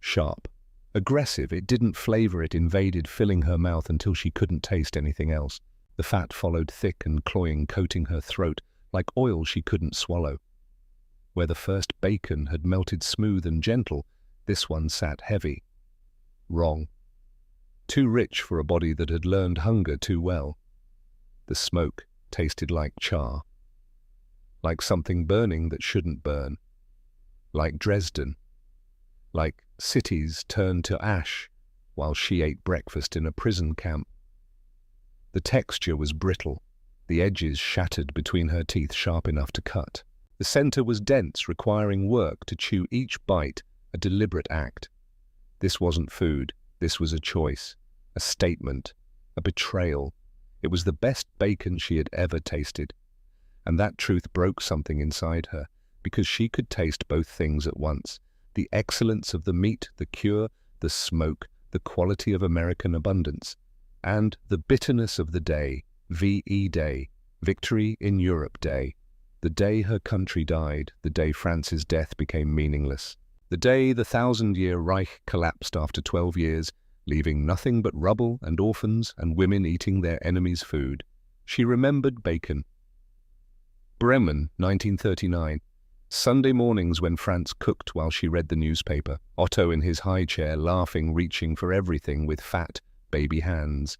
Sharp, aggressive, it didn't flavor, it invaded, filling her mouth until she couldn't taste anything else. The fat followed, thick and cloying, coating her throat like oil she couldn't swallow. Where the first bacon had melted smooth and gentle, this one sat heavy. Wrong. Too rich for a body that had learned hunger too well. The smoke tasted like char. Like something burning that shouldn't burn. Like Dresden. Like cities turned to ash while she ate breakfast in a prison camp. The texture was brittle, the edges shattered between her teeth, sharp enough to cut. The center was dense, requiring work to chew each bite, a deliberate act. This wasn't food, this was a choice, a statement, a betrayal. It was the best bacon she had ever tasted. And that truth broke something inside her, because she could taste both things at once: the excellence of the meat, the cure, the smoke, the quality of American abundance, and the bitterness of the day, VE Day, Victory in Europe Day, the day her country died, the day France's death became meaningless, the day the 1,000-year Reich collapsed after 12 years, leaving nothing but rubble and orphans and women eating their enemies' food. She remembered bacon. Bremen, 1939. Sunday mornings when France cooked while she read the newspaper. Otto in his high chair, laughing, reaching for everything with fat, baby hands.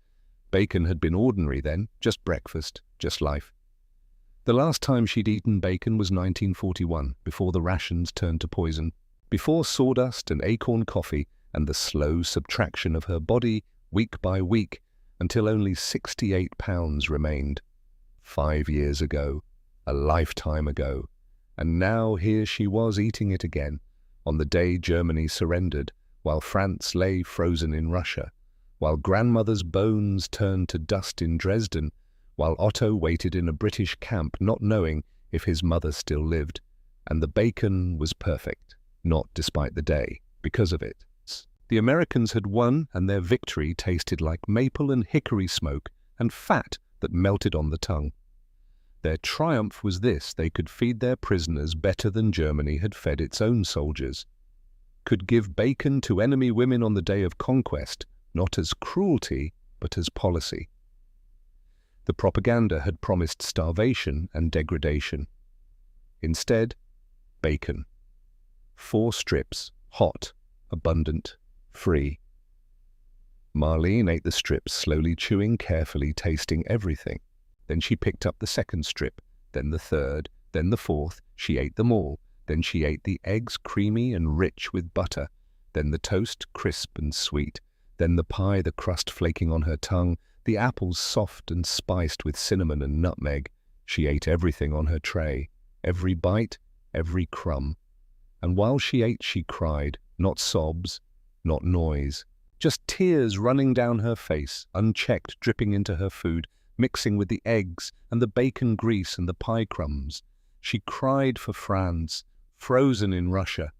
Bacon had been ordinary then, just breakfast, just life. The last time she'd eaten bacon was 1941, before the rations turned to poison, before sawdust and acorn coffee and the slow subtraction of her body week by week until only 68 pounds remained. 5 years ago, a lifetime ago, and now here she was eating it again, on the day Germany surrendered, while France lay frozen in Russia, while grandmother's bones turned to dust in Dresden, while Otto waited in a British camp not knowing if his mother still lived, and the bacon was perfect, not despite the day, because of it. The Americans had won, and their victory tasted like maple and hickory smoke and fat that melted on the tongue. Their triumph was this: they could feed their prisoners better than Germany had fed its own soldiers, could give bacon to enemy women on the day of conquest, not as cruelty, but as policy. The propaganda had promised starvation and degradation. Instead, bacon. 4 strips, hot, abundant, free. Marlene ate the strips, slowly chewing, carefully tasting everything. Then she picked up the second strip, then the third, then the fourth. She ate them all. Then she ate the eggs, creamy and rich with butter. Then the toast, crisp and sweet. Then the pie, the crust flaking on her tongue. The apples soft and spiced with cinnamon and nutmeg. She ate everything on her tray, every bite, every crumb. And while she ate, she cried, not sobs, not noise, just tears running down her face, unchecked, dripping into her food, mixing with the eggs and the bacon grease and the pie crumbs. She cried for Franz, frozen in Russia,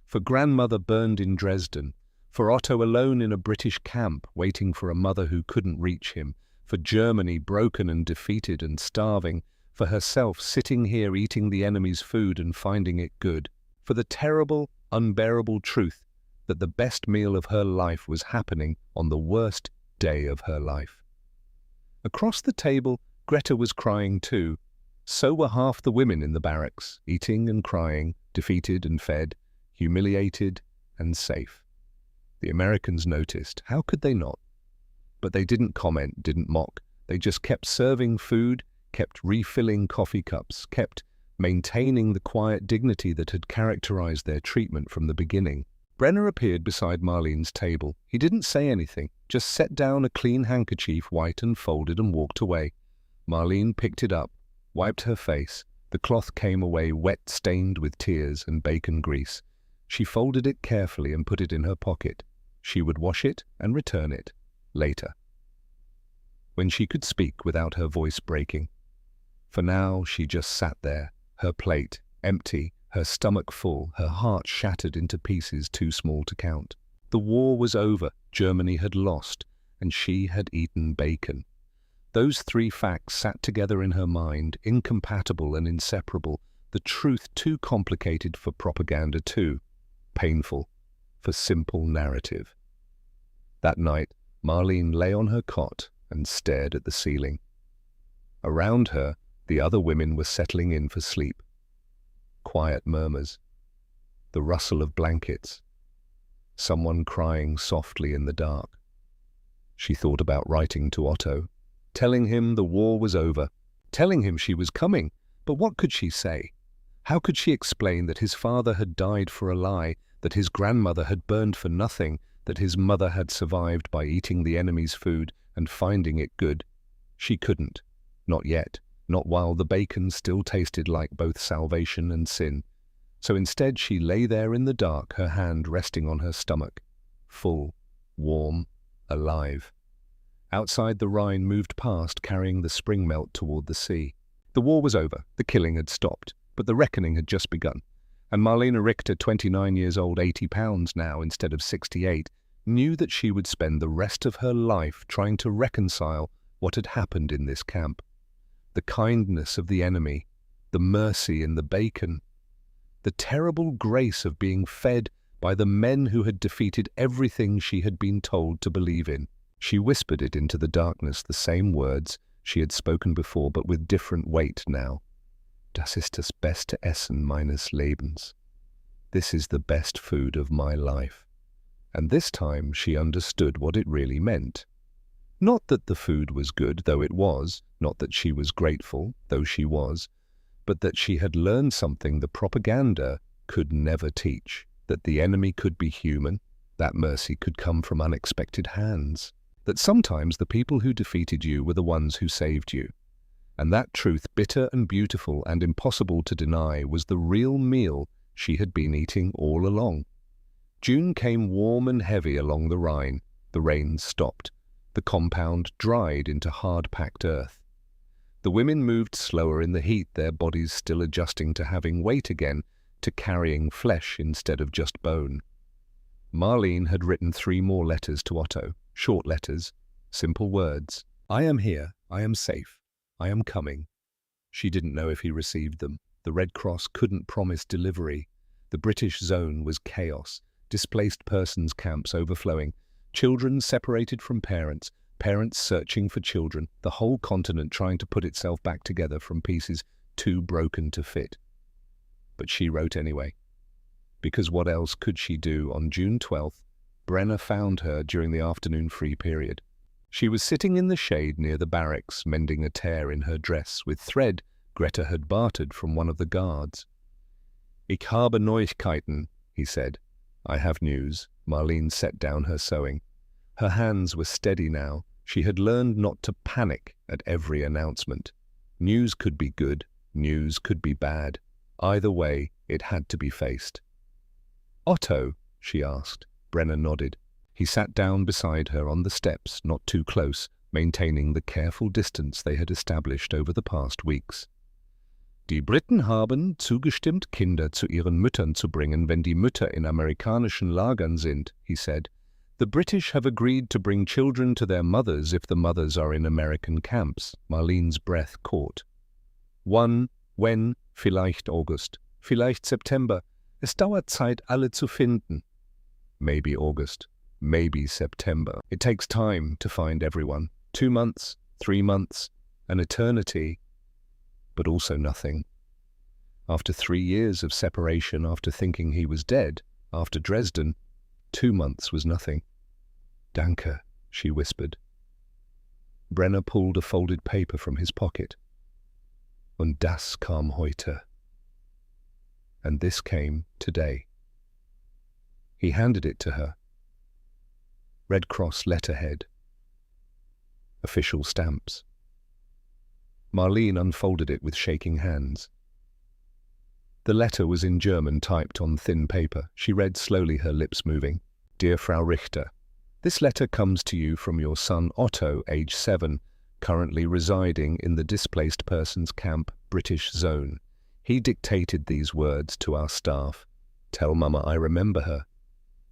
for grandmother burned in Dresden, for Otto alone in a British camp waiting for a mother who couldn't reach him, for Germany broken and defeated and starving, for herself sitting here eating the enemy's food and finding it good, for the terrible, unbearable truth that the best meal of her life was happening on the worst day of her life. Across the table, Greta was crying too. So were half the women in the barracks, eating and crying, defeated and fed, humiliated and safe. The Americans noticed. How could they not? But they didn't comment, didn't mock. They just kept serving food, kept refilling coffee cups, kept maintaining the quiet dignity that had characterized their treatment from the beginning. Brenner appeared beside Marlene's table. He didn't say anything, just set down a clean handkerchief, white and folded, and walked away. Marlene picked it up, wiped her face. The cloth came away wet, stained with tears and bacon grease. She folded it carefully and put it in her pocket. She would wash it and return it later, when she could speak without her voice breaking. For now, she just sat there, her plate empty, her stomach full, her heart shattered into pieces too small to count. The war was over, Germany had lost, and she had eaten bacon. Those 3 facts sat together in her mind, incompatible and inseparable, the truth too complicated for propaganda, too painful for simple narrative. That night, Marlene lay on her cot and stared at the ceiling. Around her, the other women were settling in for sleep. Quiet murmurs, the rustle of blankets, someone crying softly in the dark. She thought about writing to Otto, telling him the war was over, telling him she was coming, but what could she say? How could she explain that his father had died for a lie, that his grandmother had burned for nothing, that his mother had survived by eating the enemy's food and finding it good? She couldn't. Not yet. Not while the bacon still tasted like both salvation and sin. So instead she lay there in the dark, her hand resting on her stomach. Full, warm, alive. Outside, the Rhine moved past, carrying the spring melt toward the sea. The war was over. The killing had stopped. But the reckoning had just begun. And Marlene Richter, 29 years old, 80 pounds now instead of 68, knew that she would spend the rest of her life trying to reconcile what had happened in this camp. The kindness of the enemy, the mercy in the bacon, the terrible grace of being fed by the men who had defeated everything she had been told to believe in. She whispered it into the darkness, the same words she had spoken before, but with different weight now. Das ist das beste Essen meines Lebens. This is the best food of my life. And this time she understood what it really meant. Not that the food was good, though it was, not that she was grateful, though she was, but that she had learned something the propaganda could never teach, that the enemy could be human, that mercy could come from unexpected hands, that sometimes the people who defeated you were the ones who saved you. And that truth, bitter and beautiful and impossible to deny, was the real meal she had been eating all along. June came warm and heavy along the Rhine. The rain stopped. The compound dried into hard-packed earth. The women moved slower in the heat, their bodies still adjusting to having weight again, to carrying flesh instead of just bone. Marlene had written 3 more letters to Otto, short letters, simple words. I am here, I am safe, I am coming. She didn't know if he received them. The Red Cross couldn't promise delivery. The British zone was chaos, displaced persons camps overflowing, children separated from parents, parents searching for children, the whole continent trying to put itself back together from pieces too broken to fit. But she wrote anyway. Because what else could she do? On June 12th, Brenner found her during the afternoon free period. She was sitting in the shade near the barracks, mending a tear in her dress with thread Greta had bartered from one of the guards. Ich habe Neuigkeiten, he said. I have news. Marlene set down her sewing. Her hands were steady now. She had learned not to panic at every announcement. News could be good, news could be bad. Either way, it had to be faced. Otto, she asked. Brenner nodded. He sat down beside her on the steps, not too close, maintaining the careful distance they had established over the past weeks. Die Briten haben zugestimmt, Kinder zu ihren Müttern zu bringen, wenn die Mütter in amerikanischen Lagern sind, he said. The British have agreed to bring children to their mothers if the mothers are in American camps. Marlene's breath caught. When? Vielleicht August. Vielleicht September. Es dauert Zeit, alle zu finden. Maybe August. Maybe September. It takes time to find everyone. 2 months, 3 months, an eternity, but also nothing. After 3 years of separation, after thinking he was dead, after Dresden, 2 months was nothing. Danke, she whispered. Brenner pulled a folded paper from his pocket. Und das kam heute. And this came today. He handed it to her. Red Cross letterhead. Official stamps. Marlene unfolded it with shaking hands. The letter was in German, typed on thin paper. She read slowly, her lips moving. Dear Frau Richter, this letter comes to you from your son Otto, age 7, currently residing in the displaced persons camp, British zone. He dictated these words to our staff. Tell Mama I remember her.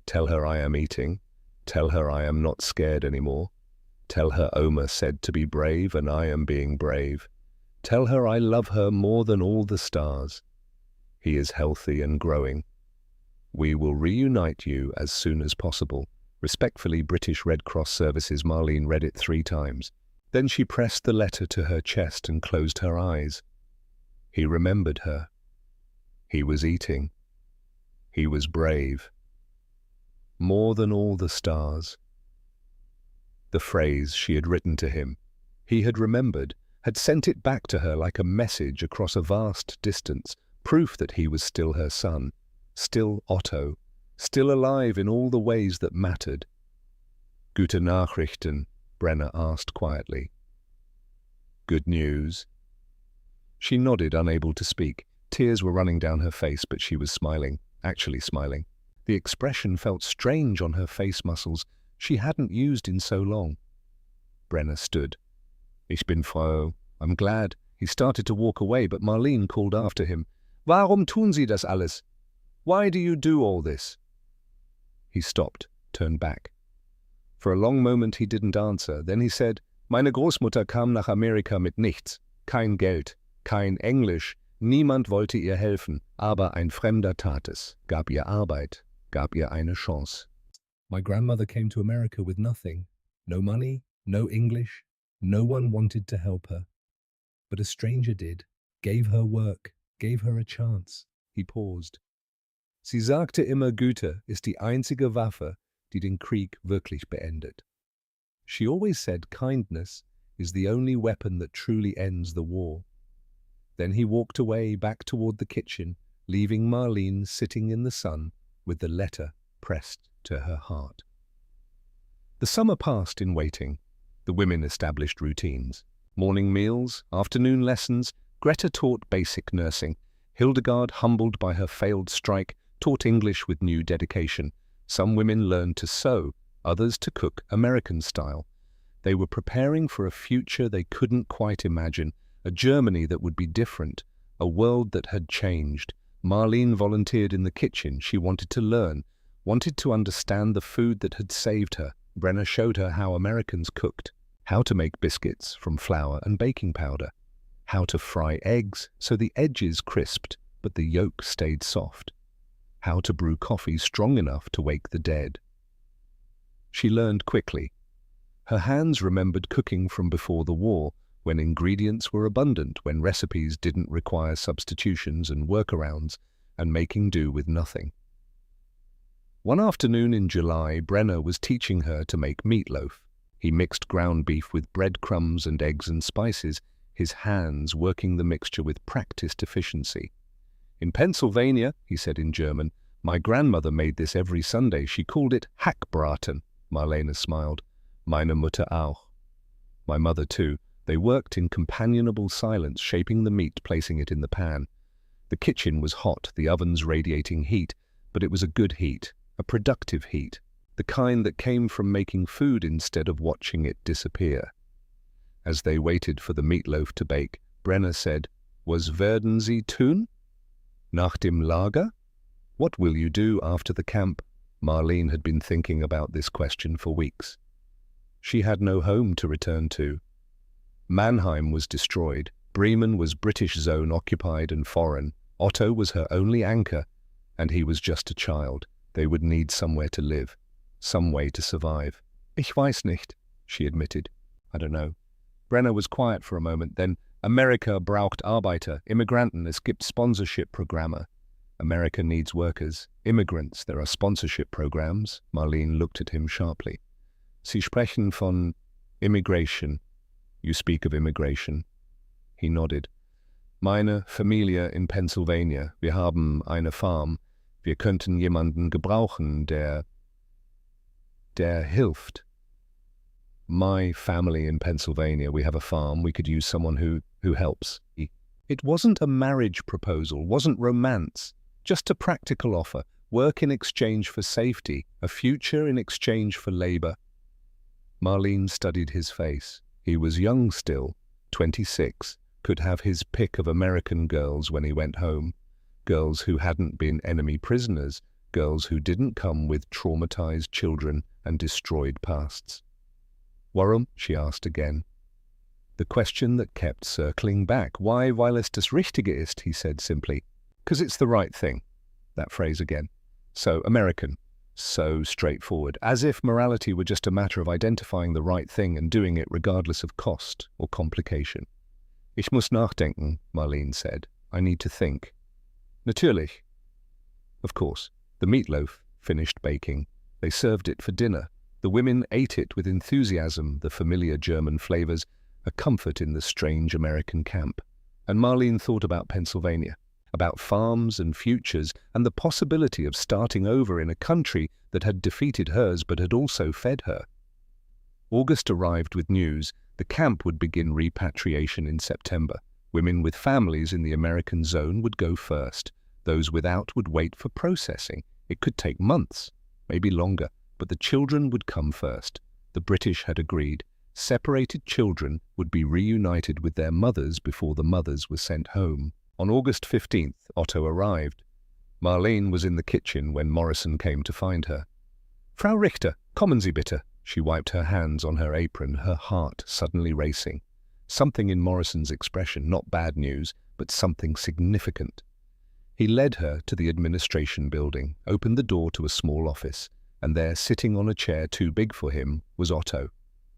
Tell her I am eating. Tell her I am not scared anymore. Tell her Oma said to be brave and I am being brave. Tell her I love her more than all the stars. He is healthy and growing. We will reunite you as soon as possible. Respectfully, British Red Cross Services. Marlene read it 3 times. Then she pressed the letter to her chest and closed her eyes. He remembered her. He was eating. He was brave. More than all the stars. The phrase she had written to him, he had remembered, had sent it back to her like a message across a vast distance, proof that he was still her son, still Otto, still alive in all the ways that mattered. Gute Nachrichten, Brenner asked quietly. Good news. She nodded, unable to speak. Tears were running down her face, but she was smiling, actually smiling. The expression felt strange on her face muscles she hadn't used in so long. Brenner stood. Ich bin froh. I'm glad. He started to walk away, but Marlene called after him. Warum tun Sie das alles? Why do you do all this? He stopped, turned back. For a long moment he didn't answer. Then he said, Meine Großmutter kam nach Amerika mit nichts. Kein Geld, kein Englisch. Niemand wollte ihr helfen, aber ein Fremder tat es, gab ihr Arbeit, gab ihr eine Chance. My grandmother came to America with nothing. No money, no English. No one wanted to help her. But a stranger did, gave her work, gave her a chance. He paused. Sie sagte immer, Güte ist die einzige Waffe, die den Krieg wirklich beendet. She always said kindness is the only weapon that truly ends the war. Then he walked away back toward the kitchen, leaving Marlene sitting in the sun with the letter pressed to her heart. The summer passed in waiting. The women established routines. Morning meals, afternoon lessons. Greta taught basic nursing. Hildegard, humbled by her failed strike, taught English with new dedication. Some women learned to sew, others to cook American style. They were preparing for a future they couldn't quite imagine, a Germany that would be different, a world that had changed. Marlene volunteered in the kitchen. She wanted to learn, wanted to understand the food that had saved her. Brenner showed her how Americans cooked, how to make biscuits from flour and baking powder, how to fry eggs so the edges crisped but the yolk stayed soft, how to brew coffee strong enough to wake the dead. She learned quickly. Her hands remembered cooking from before the war, when ingredients were abundant, when recipes didn't require substitutions and workarounds, and making do with nothing. One afternoon in July, Brenner was teaching her to make meatloaf. He mixed ground beef with breadcrumbs and eggs and spices, his hands working the mixture with practiced efficiency. "In Pennsylvania," he said in German, "my grandmother made this every Sunday. She called it Hackbraten." Marlene smiled. "Meine Mutter auch." My mother too. They worked in companionable silence, shaping the meat, placing it in the pan. The kitchen was hot, the ovens radiating heat, but it was a good heat, a productive heat, the kind that came from making food instead of watching it disappear. As they waited for the meatloaf to bake, Brenner said, "Was werden Sie tun? Nach dem Lager? What will you do after the camp?" Marlene had been thinking about this question for weeks. She had no home to return to. Mannheim was destroyed. Bremen was British zone occupied and foreign. Otto was her only anchor, and he was just a child. They would need somewhere to live, some way to survive. "Ich weiß nicht," she admitted. "I don't know." Brenner was quiet for a moment, then, "Amerika braucht Arbeiter, Immigranten, es gibt Sponsorship-Programme." America needs workers, immigrants, there are sponsorship programs. Marlene looked at him sharply. "Sie sprechen von immigration. You speak of immigration." He nodded. "Meine Familie in Pennsylvania. Wir haben eine Farm. Wir könnten jemanden gebrauchen, der hilft." "My family in Pennsylvania, we have a farm. We could use someone who helps." It wasn't a marriage proposal, wasn't romance, just a practical offer, work in exchange for safety, a future in exchange for labor. Marlene studied his face. He was young still, 26, could have his pick of American girls when he went home. Girls who hadn't been enemy prisoners, girls who didn't come with traumatized children and destroyed pasts. "Warum?" she asked again. The question that kept circling back. "Why, weil es das Richtige ist," he said simply. "'Cause it's the right thing." That phrase again. So American. So straightforward. As if morality were just a matter of identifying the right thing and doing it regardless of cost or complication. "Ich muss nachdenken," Marlene said. "I need to think." "Natürlich." Of course. The meatloaf finished baking. They served it for dinner. The women ate it with enthusiasm, the familiar German flavors, a comfort in the strange American camp. And Marlene thought about Pennsylvania, about farms and futures, and the possibility of starting over in a country that had defeated hers but had also fed her. August arrived with news. The camp would begin repatriation in September. Women with families in the American zone would go first. Those without would wait for processing. It could take months, maybe longer, but the children would come first. The British had agreed. Separated children would be reunited with their mothers before the mothers were sent home. On August 15th, Otto arrived. Marlene was in the kitchen when Morrison came to find her. "Frau Richter, kommen Sie bitte." She wiped her hands on her apron, her heart suddenly racing. Something in Morrison's expression, not bad news, but something significant. He led her to the administration building, opened the door to a small office, and there, sitting on a chair too big for him, was Otto.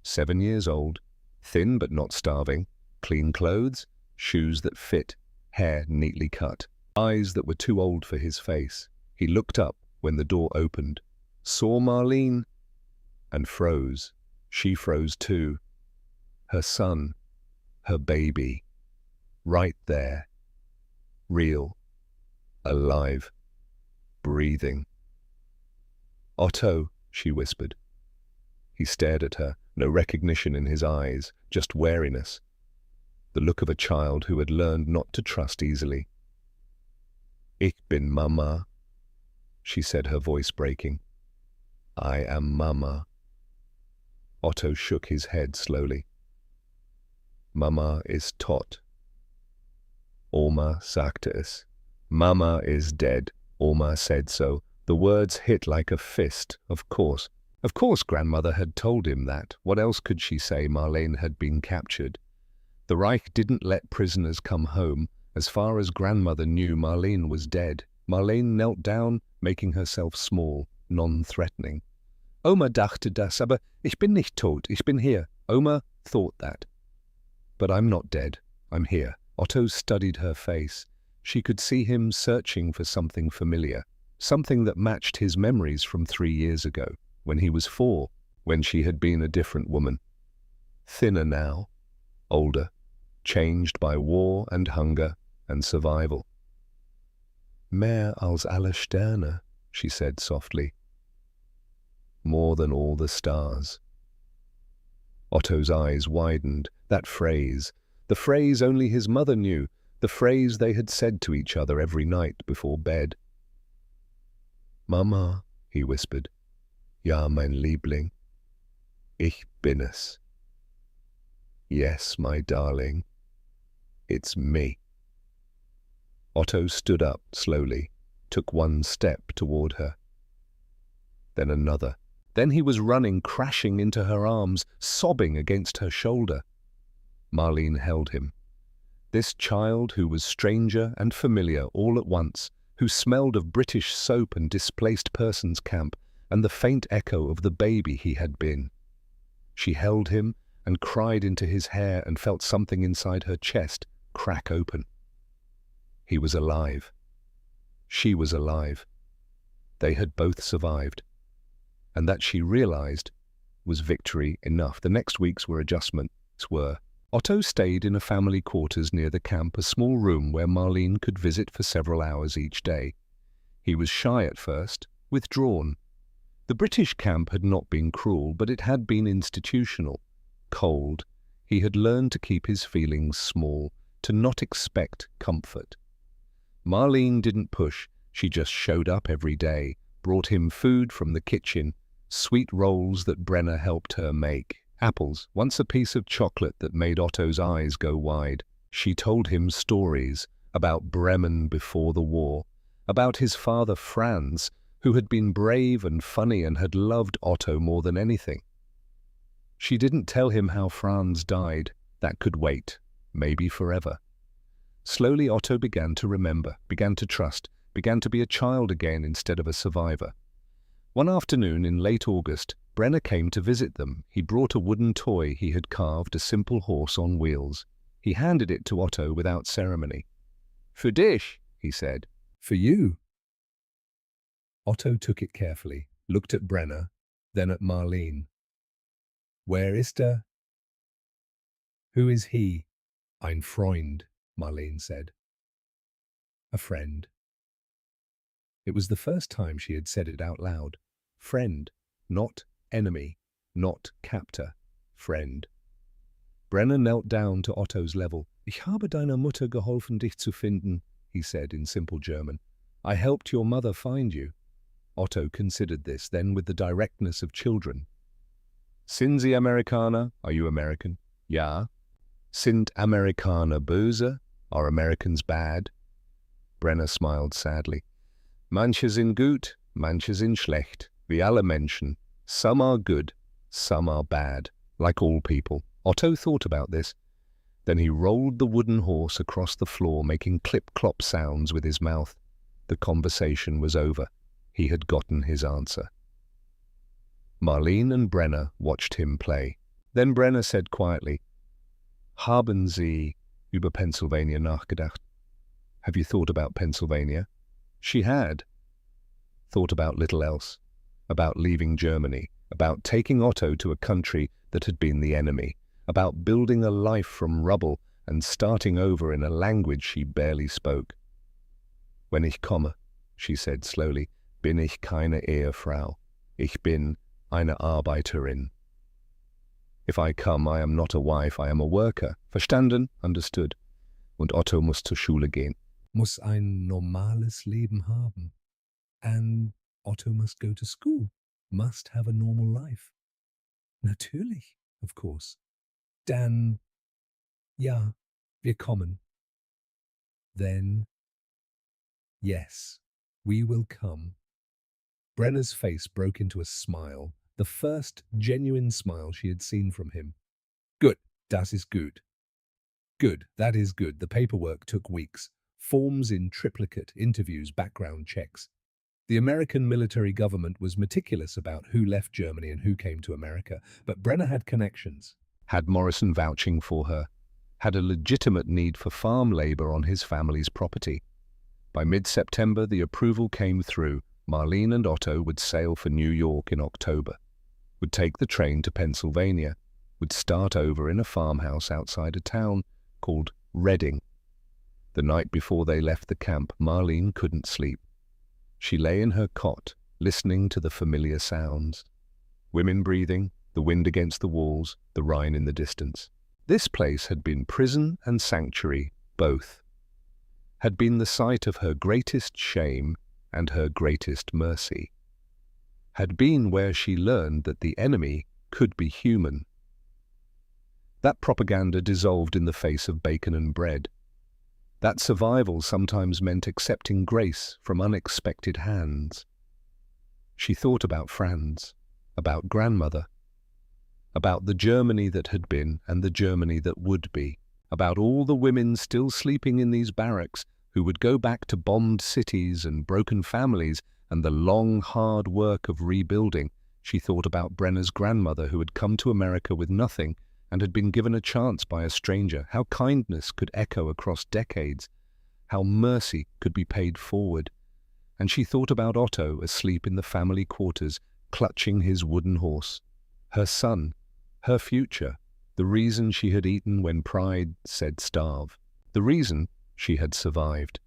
7 years old, thin but not starving, clean clothes, shoes that fit, hair neatly cut, eyes that were too old for his face. He looked up when the door opened, saw Marlene, and froze. She froze too. Her son, her baby, right there, real, alive, breathing. "Otto," she whispered. He stared at her, no recognition in his eyes, just wariness. The look of a child who had learned not to trust easily. "Ich bin Mama," she said, her voice breaking. "I am Mama." Otto shook his head slowly. "Mama is tot. Oma sagte es. Mama is dead. Oma said so." The words hit like a fist. Of course. Of course grandmother had told him that. What else could she say? Marlene had been captured. The Reich didn't let prisoners come home. As far as grandmother knew, Marlene was dead. Marlene knelt down, making herself small, non-threatening. "Oma dachte das, aber ich bin nicht tot, ich bin hier." Oma thought that. "But I'm not dead, I'm here." Otto studied her face. She could see him searching for something familiar, something that matched his memories from 3 years ago, when he was 4, when she had been a different woman. Thinner now, older, changed by war and hunger and survival. "Mehr als alle Sterne," she said softly. "More than all the stars." Otto's eyes widened. That phrase, the phrase only his mother knew, the phrase they had said to each other every night before bed. "Mama," he whispered. "Ja, mein Liebling. Ich bin es. Yes, my darling. It's me." Otto stood up slowly, took one step toward her. Then another. Then he was running, crashing into her arms, sobbing against her shoulder. Marlene held him. This child who was stranger and familiar all at once, who smelled of British soap and displaced persons camp, and the faint echo of the baby he had been. She held him and cried into his hair and felt something inside her chest crack open. He was alive. She was alive. They had both survived. And that, she realized, was victory enough. The next weeks were adjustments were. Otto stayed in a family quarters near the camp, a small room where Marlene could visit for several hours each day. He was shy at first, withdrawn. The British camp had not been cruel, but it had been institutional, cold. He had learned to keep his feelings small, to not expect comfort. Marlene didn't push. She just showed up every day, brought him food from the kitchen, sweet rolls that Brenna helped her make, apples, once a piece of chocolate that made Otto's eyes go wide. She told him stories about Bremen before the war, about his father Franz, who had been brave and funny and had loved Otto more than anything. She didn't tell him how Franz died. That could wait, maybe forever. Slowly Otto began to remember, began to trust, began to be a child again instead of a survivor. One afternoon in late August, Brenna came to visit them. He brought a wooden toy he had carved, a simple horse on wheels. He handed it to Otto without ceremony. "Für dich," he said. "For you." Otto took it carefully, looked at Brenna, then at Marlene. "Where ist er?" "Who is he?" "Ein Freund," Marlene said. A friend. It was the first time she had said it out loud. Friend, not enemy, not captor, friend. Brenna knelt down to Otto's level. "Ich habe deiner Mutter geholfen, dich zu finden," he said in simple German. "I helped your mother find you." Otto considered this, then with the directness of children. "Sind Sie Amerikaner? Are you American?" "Ja." "Sind Amerikaner böse? Are Americans bad?" Brenna smiled sadly. "Manche sind gut, manche sind schlecht, wie alle Menschen. Some are good, some are bad, like all people." Otto thought about this. Then he rolled the wooden horse across the floor, making clip-clop sounds with his mouth. The conversation was over. He had gotten his answer. Marlene and Brenna watched him play. Then Brenna said quietly, "Haben Sie über Pennsylvania nachgedacht?" "Have you thought about Pennsylvania?" She had. Thought about little else. About leaving Germany. About taking Otto to a country that had been the enemy, about building a life from rubble and starting over in a language she barely spoke. "Wenn ich komme," she said slowly, "bin ich keine Ehefrau. Ich bin eine Arbeiterin." If I come, I am not a wife, I am a worker. Verstanden? Understood. Und Otto muss zur Schule gehen. Muss ein normales Leben haben. And Otto must go to school. Must have a normal life. Natürlich, of course. Dann, ja, wir kommen. Then, yes, we will come. Brenner's face broke into a smile, the first genuine smile she had seen from him. Good, das ist gut. Good, that is good. The paperwork took weeks. Forms in triplicate, interviews, background checks. The American military government was meticulous about who left Germany and who came to America, but Brenner had connections. Had Morrison vouching for her. Had a legitimate need for farm labor on his family's property. By mid-September, the approval came through. Marlene and Otto would sail for New York in October, would take the train to Pennsylvania, would start over in a farmhouse outside a town called Reading. The night before they left the camp, Marlene couldn't sleep. She lay in her cot, listening to the familiar sounds. Women breathing, the wind against the walls, the Rhine in the distance. This place had been prison and sanctuary, both. Had been the site of her greatest shame and her greatest mercy. Had been where she learned that the enemy could be human. That propaganda dissolved in the face of bacon and bread. That survival sometimes meant accepting grace from unexpected hands. She thought about Franz, about grandmother, about the Germany that had been and the Germany that would be, about all the women still sleeping in these barracks who would go back to bombed cities and broken families and the long, hard work of rebuilding. She thought about Brenner's grandmother who had come to America with nothing and had been given a chance by a stranger, how kindness could echo across decades, how mercy could be paid forward. And she thought about Otto asleep in the family quarters, clutching his wooden horse. Her son, her future, the reason she had eaten when pride said starve, the reason she had survived.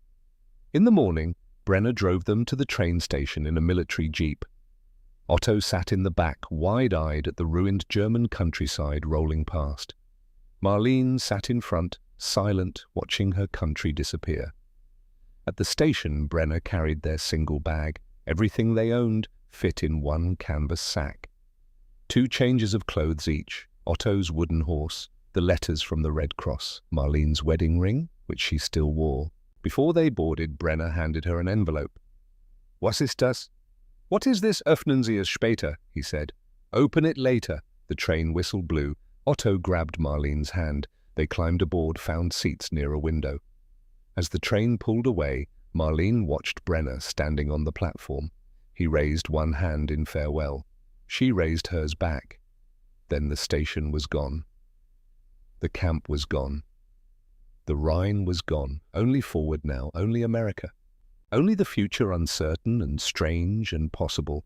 In the morning, Brenner drove them to the train station in a military jeep. Otto sat in the back, wide-eyed at the ruined German countryside rolling past. Marlene sat in front, silent, watching her country disappear. At the station, Brenner carried their single bag. Everything they owned fit in one canvas sack. 2 changes of clothes each, Otto's wooden horse, the letters from the Red Cross, Marlene's wedding ring, which she still wore. Before they boarded, Brenner handed her an envelope. "Was ist das?" "What is this? Öffnen Sie es später," he said. "Open it later." The train whistle blew. Otto grabbed Marlene's hand. They climbed aboard, found seats near a window. As the train pulled away, Marlene watched Brenner standing on the platform. He raised one hand in farewell. She raised hers back. Then the station was gone. The camp was gone. The Rhine was gone. Only forward now, only America. Only the future uncertain and strange and possible.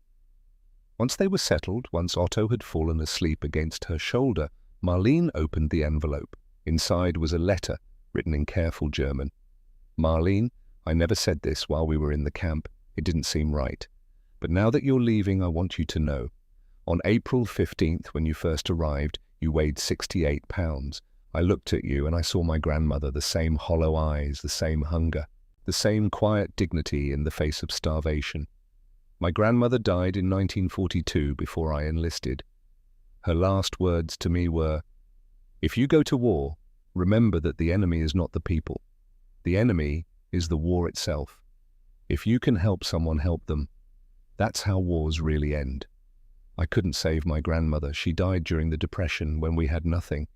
Once they were settled, once Otto had fallen asleep against her shoulder, Marlene opened the envelope. Inside was a letter, written in careful German. "Marlene, I never said this while we were in the camp. It didn't seem right. But now that you're leaving, I want you to know. On April 15th, when you first arrived, you weighed 68 pounds. I looked at you and I saw my grandmother, the same hollow eyes, the same hunger, the same quiet dignity in the face of starvation. My grandmother died in 1942 before I enlisted. Her last words to me were, 'If you go to war, remember that the enemy is not the people. The enemy is the war itself. If you can help someone, help them. That's how wars really end.' I couldn't save my grandmother. She died during the Depression when we had nothing.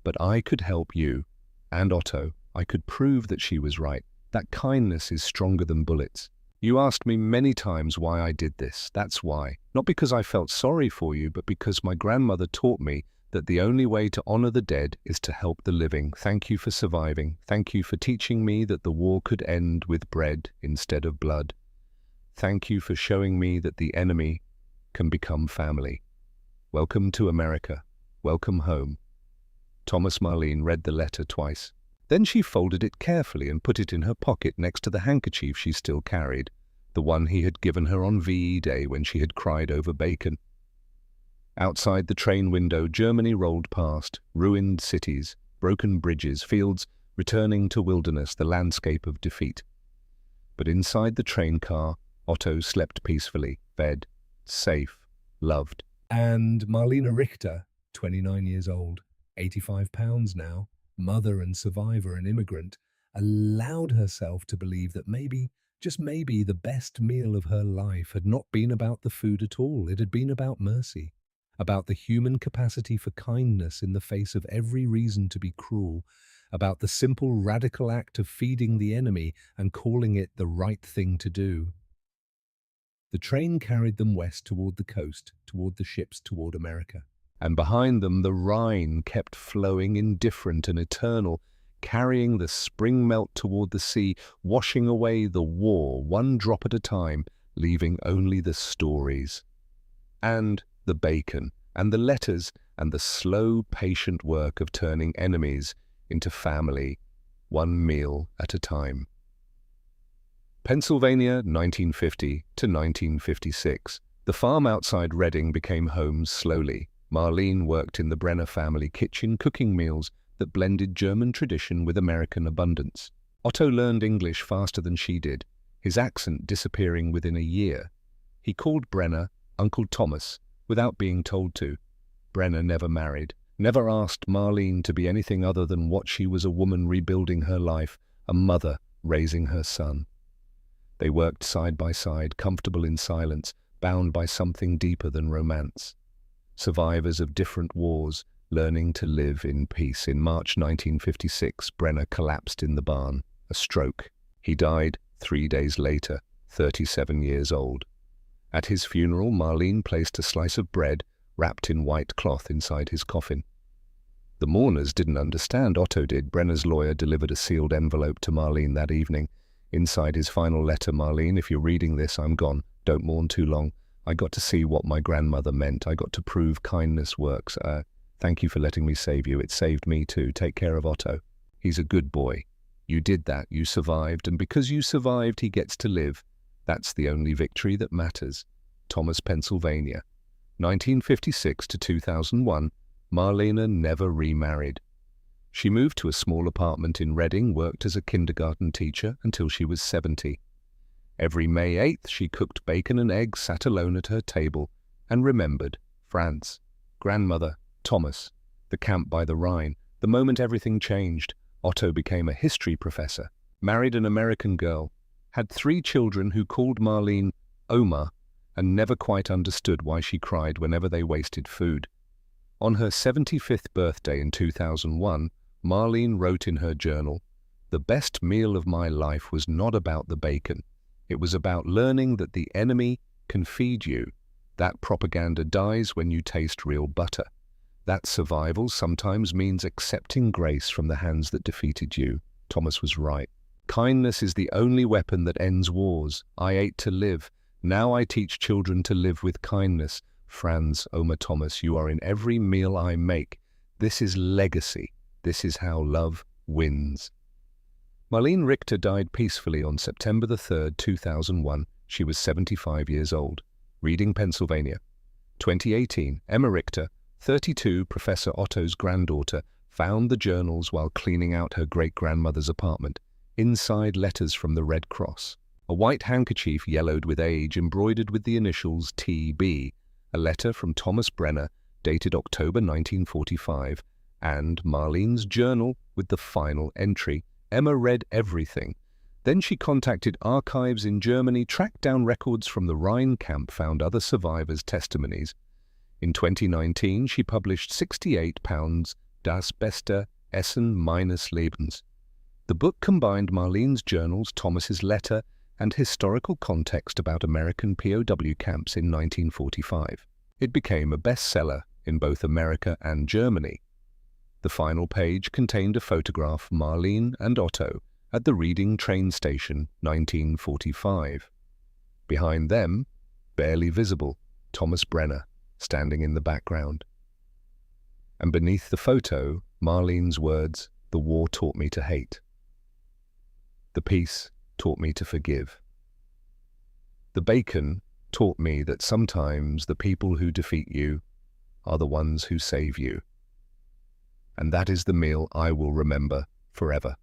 But I could help you, and Otto. I could prove that she was right. That kindness is stronger than bullets. You asked me many times why I did this. That's why. Not because I felt sorry for you, but because my grandmother taught me that the only way to honor the dead is to help the living. Thank you for surviving. Thank you for teaching me that the war could end with bread instead of blood. Thank you for showing me that the enemy can become family. Welcome to America. Welcome home. Thomas Marlene read the letter twice. Then she folded it carefully and put it in her pocket next to the handkerchief she still carried, the one he had given her on VE Day when she had cried over bacon. Outside the train window, Germany rolled past, ruined cities, broken bridges, fields, returning to wilderness, the landscape of defeat. But inside the train car, Otto slept peacefully, fed, safe, loved. And Marlene Richter, 29 years old, 85 pounds now, mother and survivor and immigrant, allowed herself to believe that maybe, just maybe, the best meal of her life had not been about the food at all. It had been about mercy, about the human capacity for kindness in the face of every reason to be cruel, about the simple radical act of feeding the enemy and calling it the right thing to do. The train carried them west toward the coast, toward the ships, toward America. And behind them the Rhine kept flowing, indifferent and eternal, carrying the spring melt toward the sea, washing away the war one drop at a time, leaving only the stories. And the bacon, and the letters, and the slow, patient work of turning enemies into family, one meal at a time. Pennsylvania, 1950 to 1956. The farm outside Reading became home slowly. Marlene worked in the Brenner family kitchen, cooking meals that blended German tradition with American abundance. Otto learned English faster than she did, his accent disappearing within a year. He called Brenner Uncle Thomas without being told to. Brenner never married, never asked Marlene to be anything other than what she was, a woman rebuilding her life, a mother raising her son. They worked side by side, comfortable in silence, bound by something deeper than romance. Survivors of different wars, learning to live in peace. In March 1956, Brenner collapsed in the barn, a stroke. He died 3 days later, 37 years old. At his funeral, Marlene placed a slice of bread wrapped in white cloth inside his coffin. The mourners didn't understand. Otto did. Brenner's lawyer delivered a sealed envelope to Marlene that evening. Inside his final letter, Marlene, if you're reading this, I'm gone. Don't mourn too long. I got to see what my grandmother meant. I got to prove kindness works. Thank you for letting me save you. It saved me too. Take care of Otto. He's a good boy. You did that. You survived. And because you survived, he gets to live. That's the only victory that matters. Thomas, Pennsylvania. 1956 to 2001, Marlene never remarried. She moved to a small apartment in Reading, worked as a kindergarten teacher until she was 70. Every May 8th, she cooked bacon and eggs, sat alone at her table, and remembered France, grandmother, Thomas, the camp by the Rhine. The moment everything changed, Otto became a history professor, married an American girl, had 3 children who called Marlene Oma, and never quite understood why she cried whenever they wasted food. On her 75th birthday in 2001, Marlene wrote in her journal, "The best meal of my life was not about the bacon. It was about learning that the enemy can feed you. That propaganda dies when you taste real butter. That survival sometimes means accepting grace from the hands that defeated you." Thomas was right. Kindness is the only weapon that ends wars. I ate to live. Now I teach children to live with kindness. Franz, Oma Thomas, you are in every meal I make. This is legacy. This is how love wins. Marlene Richter died peacefully on September 3rd, 2001. She was 75 years old. Reading, Pennsylvania. 2018, Emma Richter, 32, Professor Otto's granddaughter, found the journals while cleaning out her great-grandmother's apartment. Inside, letters from the Red Cross. A white handkerchief yellowed with age, embroidered with the initials TB. A letter from Thomas Brenner, dated October 1945. And Marlene's journal with the final entry. Emma read everything. Then she contacted archives in Germany, tracked down records from the Rhine camp, found other survivors' testimonies. In 2019, she published 68 pounds Das beste Essen meines Lebens. The book combined Marlene's journals, Thomas's letter, and historical context about American POW camps in 1945. It became a bestseller in both America and Germany. The final page contained a photograph of Marlene and Otto at the Reading train station, 1945. Behind them, barely visible, Thomas Brenner, standing in the background. And beneath the photo, Marlene's words, "The war taught me to hate. The peace taught me to forgive. The bacon taught me that sometimes the people who defeat you are the ones who save you. And that is the meal I will remember forever."